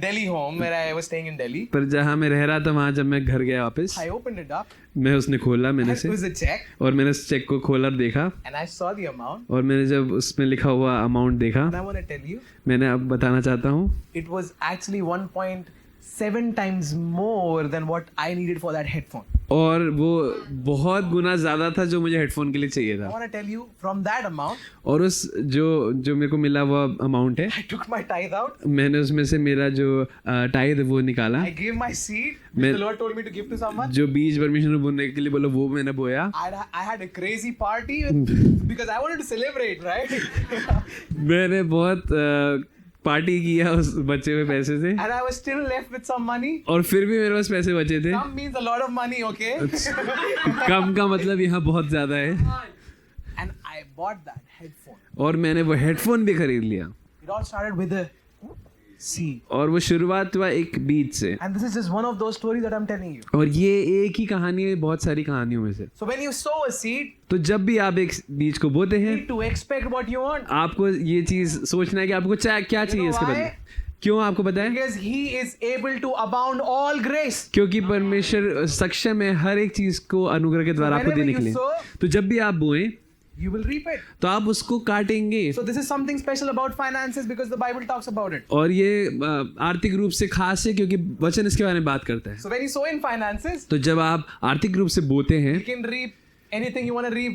Delhi home, where I was staying in Delhi, पर जहाँ मैं रह रहा था वहाँ जब मैं घर गया वापस, I opened it up. मैं उसने खोला मैंने And से it was a check, और मैंने उस चेक को खोला और देखा and I saw the amount. और मैंने जब उसमें लिखा हुआ अमाउंट देखा, And I want to tell you, मैंने अब बताना चाहता हूँ it was actually 1.7 times more than what I needed for that headphone. और वो बहुत गुना ज़्यादा था जो मुझे हेडफोन के लिए चाहिए I था. want to tell you, from that amount, और उस जो मेरे को मिला वो अमाउंट है, I took my tithe out. मैंने उसमें से मेरा जो टाइद वो निकाला. I gave my seed, which मैं- the Lord told me to give to someone. जो बीज परमेश्वर ने बोने के लिए बोला वो मैंने बोया. I had a crazy party because I wanted to celebrate, right? मैंने बहुत पार्टी किया उस बचे हुए पैसे से, and I was still left with some money. और फिर भी मेरे पास पैसे बचे थे। Some means a lot of money, okay? कम का मतलब यहाँ बहुत ज्यादा है। And I bought that headphone. और मैंने वो हेडफोन भी खरीद लिया। It all started with a C. और वो शुरुआत हुआ एक बीच से। And this is just one of those stories that I'm telling you. और ये एक ही कहानी है बहुत सारी कहानियों में से। So when you sow a seed, तो जब भी आप एक बीज को बोते you हैं, need to expect what you want. आपको ये चीज सोचना है कि आपको क्या चाहिए इसके why? बदले। क्यों आपको पता है? Because he is able to abound all grace. क्योंकि परमेश्वर सक्षम है हर एक चीज को अनुग्रह के द्वारा आपको whenever देने के you लिए। sow, तो जब भी आप बोएं you will reap it. तो आप उसको काटेंगे। So this is something special about finances because the Bible talks about it. और ये आर्थिक रूप से खास है क्योंकि वचन इसके बारे में बात करता है। So when you sow in finances, तो जब आप आर्थिक रूप से बोते हैं you can reap anything you want to reap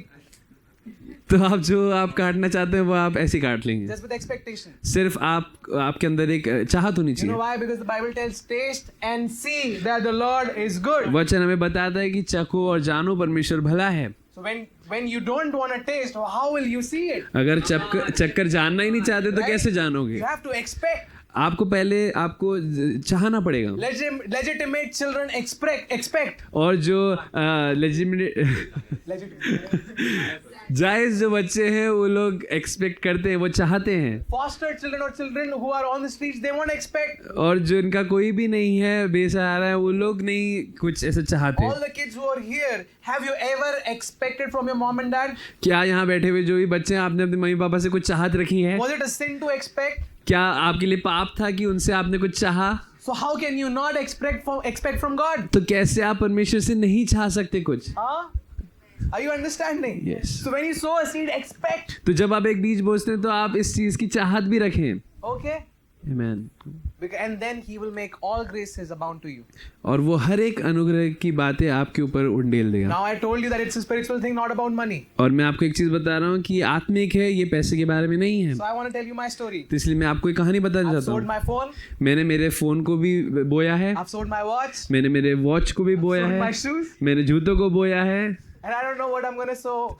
तो आप जो आप काटना चाहते हैं वो आप ऐसे ही काट लेंगे। just with expectation. सिर्फ आपके अंदर एक चाहत होनी You know चाहिए। why? Because the Bible tells, taste and see that the Lord is good. वचन हमें बताता है कि चखो और जानो परमेश्वर भला है। So when you don't want to taste, how will you see it? अगर चक्कर जानना ही नहीं चाहते तो Right? कैसे जानोगे? You have to expect. आपको पहले आपको चाहना पड़ेगा। Legitimate children expect. और जो लेजिटिमेट जायज जो बच्चे हैं वो लोग एक्सपेक्ट करते हैं, वो चाहते हैं। Foster children or children who are on the streets, they won't expect. और जो इनका कोई भी नहीं है, बेसहारा है, वो लोग नहीं कुछ ऐसा चाहते। All the kids who are here, have you ever expected from your mom and dad? क्या यहाँ बैठे हुए जो भी बच्चे हैं आपने अपने मम्मी पापा से कुछ चाहत रखी है? Was it a sin to expect? क्या आपके लिए पाप था कि उनसे आपने कुछ चाहा? So how can you not expect from God? तो कैसे आप परमेश्वर से नहीं चाह सकते कुछ? Huh? Are you understanding? Yes. So when you sow a seed, expect. तो जब आप एक बीज बोते हैं तो आप इस चीज की चाहत भी रखें। Okay? Amen. And then He will make all graces abound to you. और वो हर एक अनुग्रह की बातें आपके ऊपर उंडेल देगा। Now I told you that it's a spiritual thing, not about money. और मैं आपको एक चीज बता रहा हूँ कि आत्मिक है, ये पैसे के बारे में नहीं है। So I want to tell you my story. तो इसलिए मैं आपको एक कहानी बताना I've चाहता sold हूँ। my phone. मैंने मेरे फोन को भी बोया है, I've sold my watch. मैंने मेरे वॉच को भी बोया Sold है, my shoes. मैंने जूतों को बोया है। And I don't know what I'm going to sow.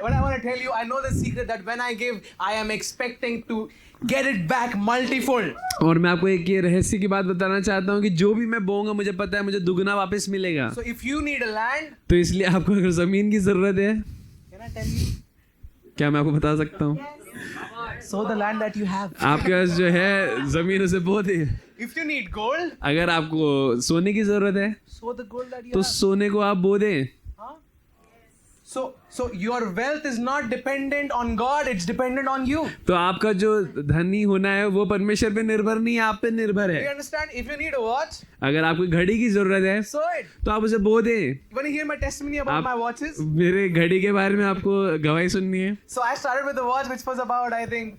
What I want to tell you, I know the secret that when I give, I am expecting to get it back multifold. और मैं आपको एक ये रहस्य की बात बताना चाहता हूँ कि जो भी मैं बोऊंगा मुझे पता है मुझे दुगना वापस मिलेगा। So if you need a land, तो इसलिए आपको अगर जमीन की जरूरत है, can I tell you? क्या मैं आपको बता सकता हूँ? Sow the land that you have. आपके पास जो है जमीन उसे बो दे। If you need gold, अगर आपको सोने की जरूरत है sow the gold that you तो have. सोने को आप बो दें। Huh? So your wealth is not dependent on God, it's dependent on you. तो आपका जो धनी होना है वो परमेश्वर पे निर्भर नहीं, आप पे निर्भर Do you है। understand? If you need a watch, अगर आपको घड़ी की जरूरत है sow it. तो आप उसे बो दें। You want to hear my testimony about आप- my watches? मेरे घड़ी के बारे में आपको गवाही सुननी है। So I started with a watch which was about I think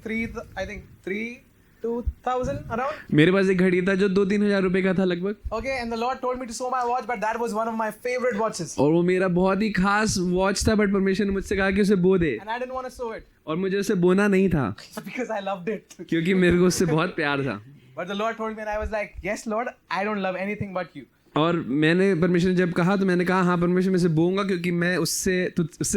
2,000 around. मेरे पास एक घड़ी था जो 2-3 हजार रुपए का था लगभग, Okay, and the Lord told me to sew my watch, but that was one of my favorite watches. और वो मेरा बहुत ही खास वॉच था, बट परमेश्वर ने मुझसे कहा कि उसे बो दे, And I didn't want to sew it और मुझे उसे बोना नहीं था because I loved it. क्योंकि मेरे को उससे बहुत प्यार था। But the Lord told me, and I was like, yes, Lord, I don't love anything but you. और मैंने परमेश्वर ने जब कहा तो मैंने कहा हाँ परमेश्वर मैं इसे बोऊंगा क्योंकि मैं उससे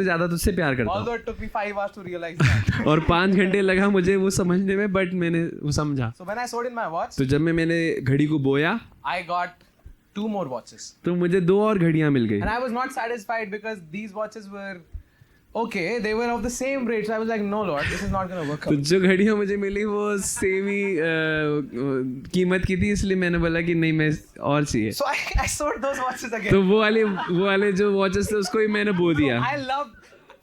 ज्यादा तुझसे प्यार करता हूँ। Although it took me 5 hours to realize that. और 5 घंटे लगा मुझे वो समझने में, बट मैंने वो समझा। So when I sewed in my watch, तो जब मैंने घड़ी को बोया I got 2 more watches. तो मुझे 2 और घड़ियां मिल गई। And I was not satisfied because these watches were okay, they were of the same rate. So I was like, no, Lord, this is not going to work तो out. जो घड़ियां मुझे मिली वो सेम ही कीमत की थी, इसलिए मैंने बोला कि नहीं मैं और चाहिए। So I sewed those watches again. तो वो वाले जो वॉचेस थे उसको ही मैंने बो दिया। I loved.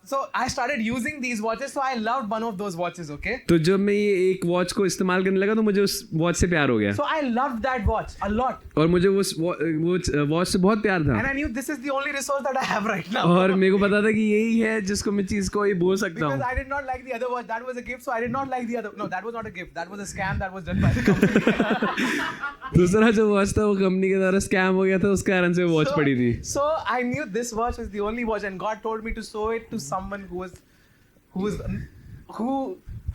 So I started using these watches. So I loved one of those watches. Okay. तो जब मैं ये एक वॉच को इस्तेमाल करने लगा तो मुझे उस वॉच से प्यार हो गया, So I loved that watch a lot. और मुझे वो वॉच से बहुत प्यार था। And I knew this is the only resource that I have right now. और मेरे को पता था कि यही है जिसको मैं चीज को ये बोल सकता Because हूँ। I did not like the other watch. That was a gift, so I did not like the other. No, that was not a gift. That was a scam that was done by the company. दूसरा जो watch था वो company के द्वारा scam हो गया था, उस कारण से वो वॉच पड़ी थी। So I knew this watch was the only watch, and God told me to sew it to someone who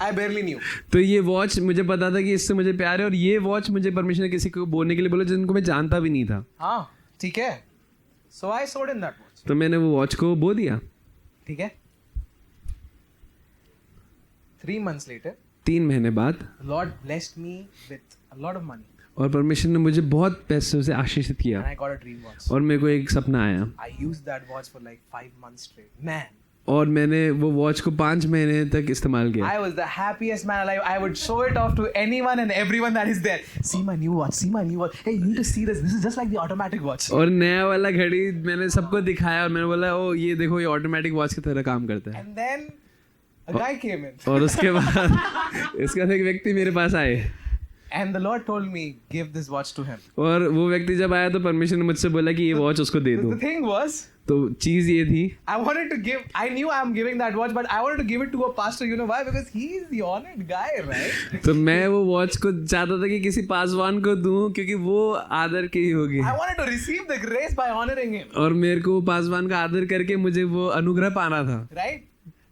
I barely knew. तो ये वॉच मुझे पता था कि इससे मुझे प्यार है, और ये वॉच मुझे परमेश्वर ने किसी को बोलने के लिए बोला जिनको मैं जानता भी नहीं था। हाँ, ठीक है. So I sewed in that watch. तो मैंने वो वॉच को बो दिया। ठीक है. 3 months later, 3 महीने बाद the Lord blessed me with a lot of money, और परमेश्वर ने मुझे बहुत पैसों से आशीषित किया and I got a dream watch. और मेरे को एक सपना आया I used that watch for like 5 months straight. Man, और मैंने वो वॉच को 5 महीने तक इस्तेमाल किया I was the happiest man alive. I would show it off to anyone and everyone that is there. See my new watch. See my new watch. Hey, you need to see this. This is just like the automatic watch. और नया वाला घड़ी मैंने सबको दिखाया और मैंने बोला ओ ये देखो ये ऑटोमेटिक वॉच की तरह काम करता है And then a guy came in, और उसके बाद इसके बाद एक व्यक्ति मेरे पास आए and the Lord told me, give this watch to him. और वो व्यक्ति जब आया तो परमेश्वर ने मुझसे बोला कि ये वॉच उसको दे दो The thing was, तो चीज़ ये थी I wanted to give. I knew I'm giving that watch, but I wanted to give it to a pastor. You know why? Because he's the honored guy, right? तो मैं वो watch को चाहता था कि किसी पासवान को दूं क्योंकि वो आदर की होगी I wanted to receive the grace by honoring him, और मेरे को वो पासवान का आदर करके मुझे वो अनुग्रह पाना था right?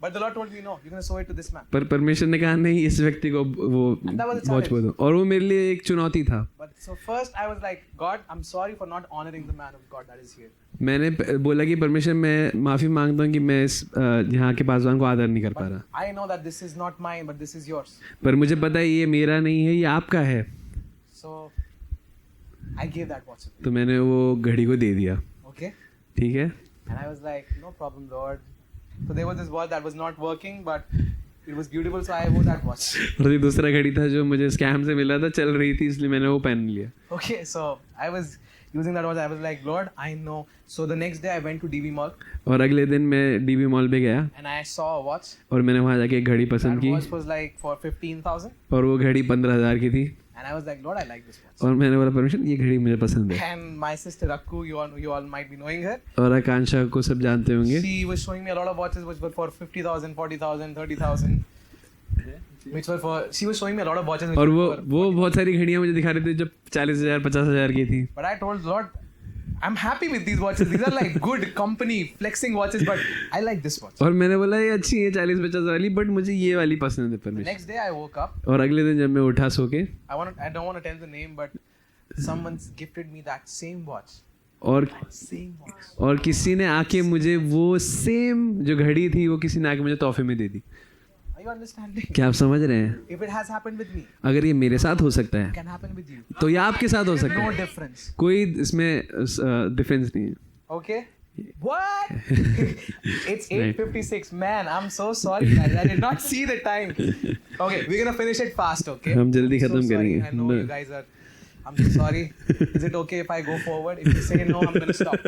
But the Lord told me, no, you're gonna sow it to this man. पर परमेश्वर ने कहा नहीं इस व्यक्ति को वो that was a वॉच को दो और वो मेरे लिए एक चुनौती था But so first I was like, God, I'm sorry for not honoring the man of God that is here. मैंने बोला कि परमेश्वर मैं माफ़ी मांगता हूँ कि मैं इस यहाँ के पासवान को आदर नहीं कर पा रहा I know that this is not mine, but this is yours. पर मुझे पता है ये मेरा नहीं है ये आपका है So I gave that watch to him. तो मैंने वो घड़ी को दे दिया Okay? ठीक है And I was like, no problem, Lord. So there was this watch that was not working, but it was beautiful, so I wore that watch. और ये दूसरा घड़ी था जो मुझे स्कैम से मिला था चल रही थी इसलिए मैंने वो पहन लिया Okay, so I was using that watch. I was like, Lord, I know. So the next day I went to DB Mall और अगले दिन मैं डीबी मॉल पे गया and I saw a watch. और मैंने वहाँ जाके एक घड़ी पसंद That की watch was like for 15,000. और वो घड़ी 15,000 की थी And I was like, Lord, I like this watch. और मैंने बोला परमेश्वर ये घड़ी मुझे पसंद है And my sister Akku, you all might be knowing her. और आकांक्षा को सब जानते होंगे She was showing me a lot of watches which were for 50,000, 40,000, 30,000. Which were for, she was showing me a lot of watches. Which और were वो for, वो बहुत सारी घड़ियाँ मुझे दिखा रहे थे जब 40,000 50,000 की थी But I told Lord, I'm happy with these watches. These are like good company flexing watches, but I like this watch. और मैंने बोला ये अच्छी है 40-50 वाली बट मुझे ये वाली पसंद है The परमेश्वर next day I woke up. और अगले दिन जब मैं उठा सो के I don't want to tell the name, but someone gifted me that same watch. और Same watch. और किसी ने आके मुझे वो सेम जो घड़ी थी वो किसी ने आके मुझे तोहफे में दे दी Are you understanding? क्या आप समझ रहे हैं If it has happened with me, अगर ये मेरे साथ हो सकता it है can happen with you. तो ये आपके साथ हो सकता No है difference. कोई इसमें डिफरेंस नहीं है Okay? What? It's 8:56. Man, I'm so sorry, guys. I did not see the time. Okay, we're gonna finish it fast, okay? हम जल्दी I'm so खत्म sorry. करेंगे। I know you guys are. I'm so sorry. Is it okay if I go forward? If you say no, I'm gonna stop.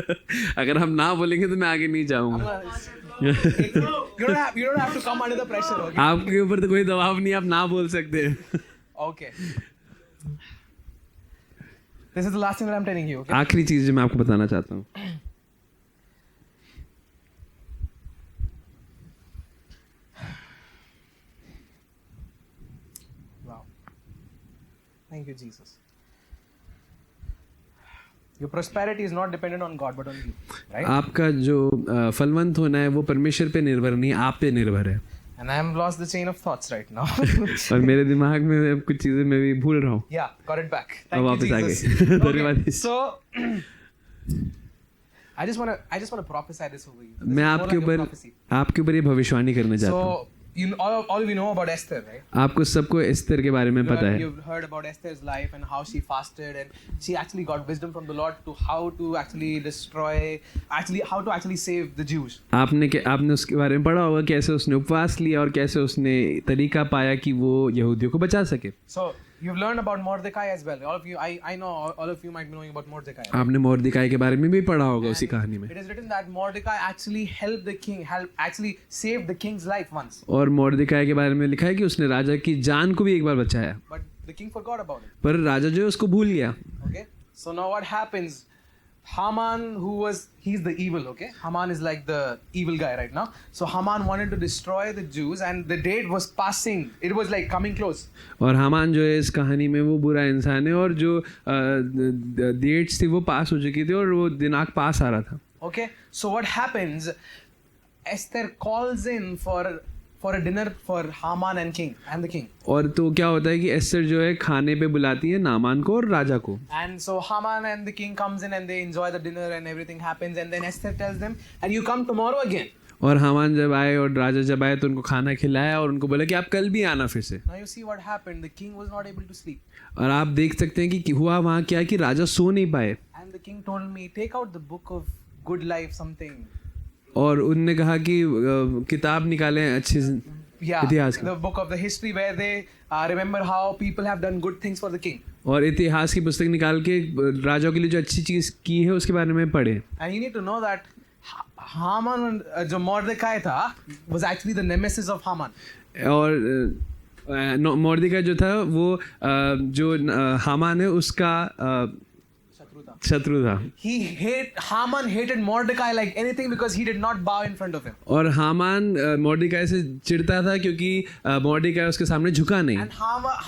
अगर हम ना बोलेंगे तो मैं आगे नहीं I'm जाऊंगा gonna, you don't have to come under the pressure, okay? आपके ऊपर तो कोई दबाव नहीं आप ना बोल सकते Okay. This is the last thing that I'm telling you, okay? आखिरी चीज जो मैं आपको बताना चाहता हूँ Wow. Thank you, Jesus. Your prosperity is not dependent on God, but on you, right? आपका जो फलवंत होना है वो परमेश्वर पे निर्भर नहीं आप पे निर्भर है And I am lost the chain of thoughts right now. और मेरे दिमाग में अब कुछ चीजें मैं भी भूल रहा हूँ Yeah, got it back. अब Thank वापस you, आ Jesus. गए धन्यवाद So, I just want to prophesy this over you. This मैं is more आपके like a ऊपर prophecy. ये भविष्यवाणी करने चाहता हूँ So, all of you know about Esther, right? आपको सबको एस्तर के बारे में पता है You've heard about Esther's life and how she fasted and she actually got wisdom from the Lord to how to actually how to actually save the Jews. आपने उसके बारे में पढ़ा होगा कैसे उसने उपवास लिया और कैसे उसने तरीका पाया कि वो यहूदियों को बचा सके So, you've learned about Mordecai as well. All of you, I know all of you might be knowing about Mordecai. आपने मोर्दिकाई के बारे में भी पढ़ा होगा उसी कहानी में It is written that Mordecai actually actually saved the king's life once. और मोर्दिकाई के बारे में लिखा है कि उसने राजा की जान को भी एक बार बचाया But the king forgot about it. पर राजा जो है उसको भूल गया Okay? So now what happens? Haman, he's the evil, okay? Haman is like the evil guy right now. So Haman wanted to destroy the Jews and the date was passing. It was like coming close. और हामान जो है इस कहानी में वो बुरा इंसान है और जो डेट्स थी वो पास हो चुकी थी और वो दिनांक पास आ रहा था Okay? So what happens? Esther calls in for a dinner for Haman and the king. और तो क्या होता है कि एस्तर जो है खाने पे बुलाती है नामान को और राजा को And so Haman and the king comes in and they enjoy the dinner and everything happens and then Esther tells them, and you come tomorrow again. और हामान जब आए और राजा जब आए तो उनको खाना खिलाया और उनको बोला कि आप कल भी आना फिर से। Now you see what happened. The king was not able to sleep. और आप देख सकते हैं कि हुआ वहाँ क्या कि राजा सो नहीं पाए। And the king told me, take out the book of good life, something. और उनने कहा कि किताब निकालें अच्छी Yeah, इतिहास की। the book of the history where they remember how people have done good things for the king. और इतिहास की पुस्तक निकाल के राजाओं के लिए जो अच्छी चीज की है उसके बारे में पढ़े। And you need to know that Haman, जो Mordecai था, was actually the nemesis of Haman. और मोर्देकाई जो था वो जो हामान है उसका शत्रु था। Haman hated Mordecai like anything because he did not bow in front of him. और हामान मोर्देकाई से चिढ़ता था क्योंकि मोर्देकाई उसके सामने झुका नहीं। And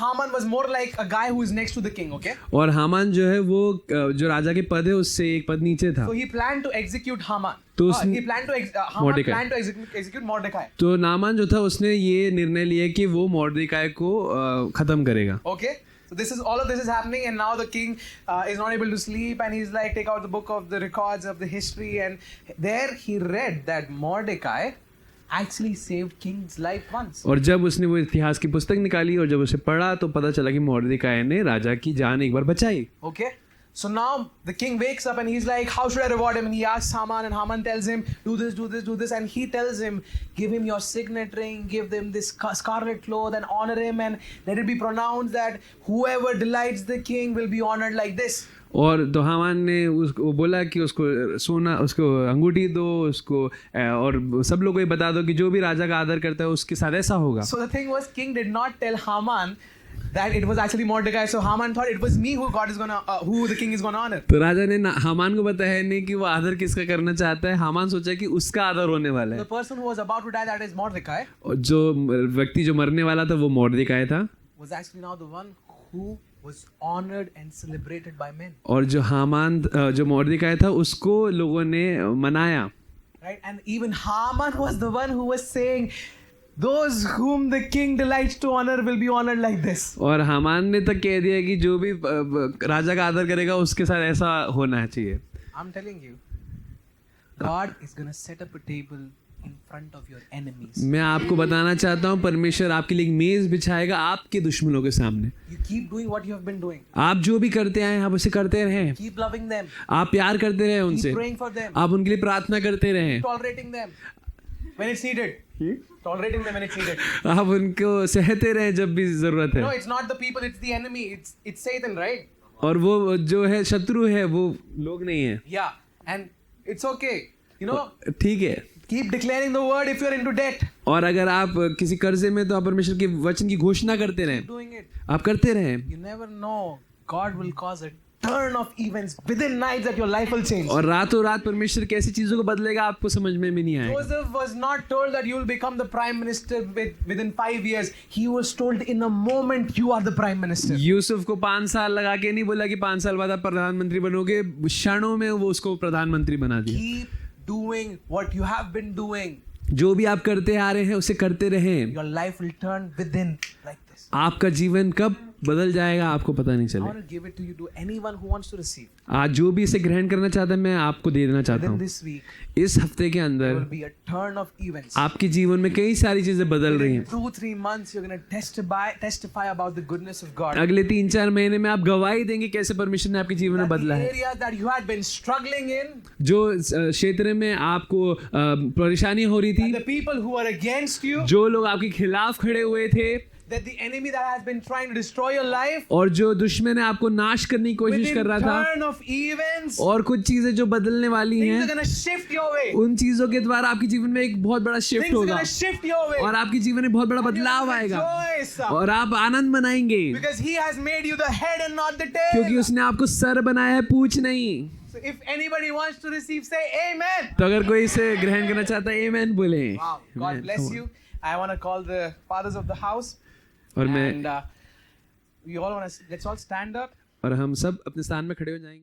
Haman was more like a guy who is next to the king, okay? और हामान जो है वो जो राजा के पद है उससे एक पद नीचे था। So he planned to execute Haman. तो he planned to Haman planned to execute Mordecai. तो नामान जो था उसने ये निर्णय लिया कि वो मोर्देकाई को खत्म करेगा। Okay? So all of this is happening, and now the king is not able to sleep, and he's like, take out the book of the records of the history, and there he read that Mordecai actually saved king's life once. और जब उसने वो इतिहास की पुस्तक निकाली और जब उसे पढ़ा तो पता चला कि मोर्देकाई ने राजा की जान एक बार बचाई। Okay? So now the king wakes up and he's like, how should I reward him? And he asks Haman, and Haman tells him, do this, do this, do this. And he tells him, give him your signet ring, give them this scarlet cloth, and honor him, and let it be pronounced that whoever delights the king will be honored like this. और तो हामान ने उसको बोला कि उसको सोना, उसको अंगूठी दो, उसको और सब लोगों को ये बता दो कि जो भी राजा का आदर करता है उसके साथ ऐसा होगा। So the thing was, king did not tell Haman that it was actually Mordecai. So Haman thought it was me who who the king is gonna honor. तो राजा ने हामान को बताया नहीं कि वो आदर किसका करना चाहता है। हामान सोचा कि उसका आदर होने वाला है। The person who was about to die, that is Mordecai, और जो व्यक्ति जो मरने वाला था वो मोर्देकाई था। was actually now the one who was honored and celebrated by men. और जो हामान जो मोर्देकाई था उसको लोगों ने मनाया। Right, and even Haman was the one who was saying, those whom the king delights to honor will be honored like this. और हामान ने तक कह दिया कि जो भी राजा का आदर करेगा उसके साथ ऐसा होना चाहिए। I'm telling you, God is gonna set up a table in front of your enemies. मैं आपको बताना चाहता हूँ परमेश्वर आपके लिए एक मेज बिछाएगा आपके दुश्मनों के सामने। You keep doing what you have been doing. आप जो भी करते आए आप उसे करते रहें। Keep loving them. आप प्यार करते रहें उनसे। Keep praying for them. आप उनके लिए प्रार्थना करते रहें। Tolerating them when it's needed. Tolerating them when it's needed. आप उनको सहते रहें जब भी जरूरत है। No, it's not the people, it's the enemy. It's Satan, right? और वो जो है शत्रु है वो लोग नहीं है। Yeah, and it's okay. You know, ठीक है। keep declaring the word if you're into debt. और अगर आप किसी कर्जे में तो आप परमेश्वर के वचन की घोषणा करते रहें। Doing it. आप करते रहें। You never know. God will cause a turn of events within nights that your life will change. और रातों रात परमेश्वर कैसी चीजों को बदलेगा आपको समझ में भी नहीं आएगा। Joseph was not told that you will become the prime minister within 5 years. He was told in a moment you are the prime minister. Yusuf को 5 साल लगा के नहीं बोला कि 5 साल बाद आप प्रधानमंत्री बनोगे, क्षणों में वो उसको प्रधानमंत्री बना दिया। Keep doing what you have been doing. जो भी आप करते आ रहे हैं उसे करते रहें। Your life will turn within like this. आपका जीवन कब बदल जाएगा आपको पता नहीं I चलेगा। want to give it to you to anyone who wants to receive. आज जो भी इसे ग्रहण करना चाहता है मैं आपको दे देना चाहता Within हूँ। this week, इस हफ्ते के there अंदर will be a turn of events. आपके जीवन में कई सारी चीजें बदल रही In हैं। 2-3 months, you're going to testify about the goodness of God. अगले 3-4 महीने में आप गवाही देंगे कैसे परमेश्वर ने आपके जीवन में That बदला the है। areas that you had been struggling in, जो क्षेत्र में आपको परेशानी हो रही थी, the people who are against you, जो लोग आपके खिलाफ खड़े हुए थे, that the enemy that has been trying to destroy your life, और जो दुश्मन आपको नाश करने की कोशिश within कर रहा था, turn of events, और कुछ चीजें जो बदलने वाली things are हैं, going to shift your way. उन चीजों के द्वारा आपके जीवन में एक बहुत बड़ा शिफ्ट Things are होगा going to shift your way. और आपके जीवन में बहुत बड़ा And you're बदलाव gonna आएगा rejoice, और आप आनंद मनाएंगे because he has made you the head and not the tail. क्योंकि उसने आपको सर बनाया है, पूंछ नहीं। So if anybody wants to receive, say amen. तो अगर कोई इसे ग्रहण करना चाहता है आमेन बोले। Wow, God Amen. bless you. I want to call the fathers of the house. और मैं And we all want to, let's all stand up. और हम सब अपने स्थान में खड़े हो जाएंगे।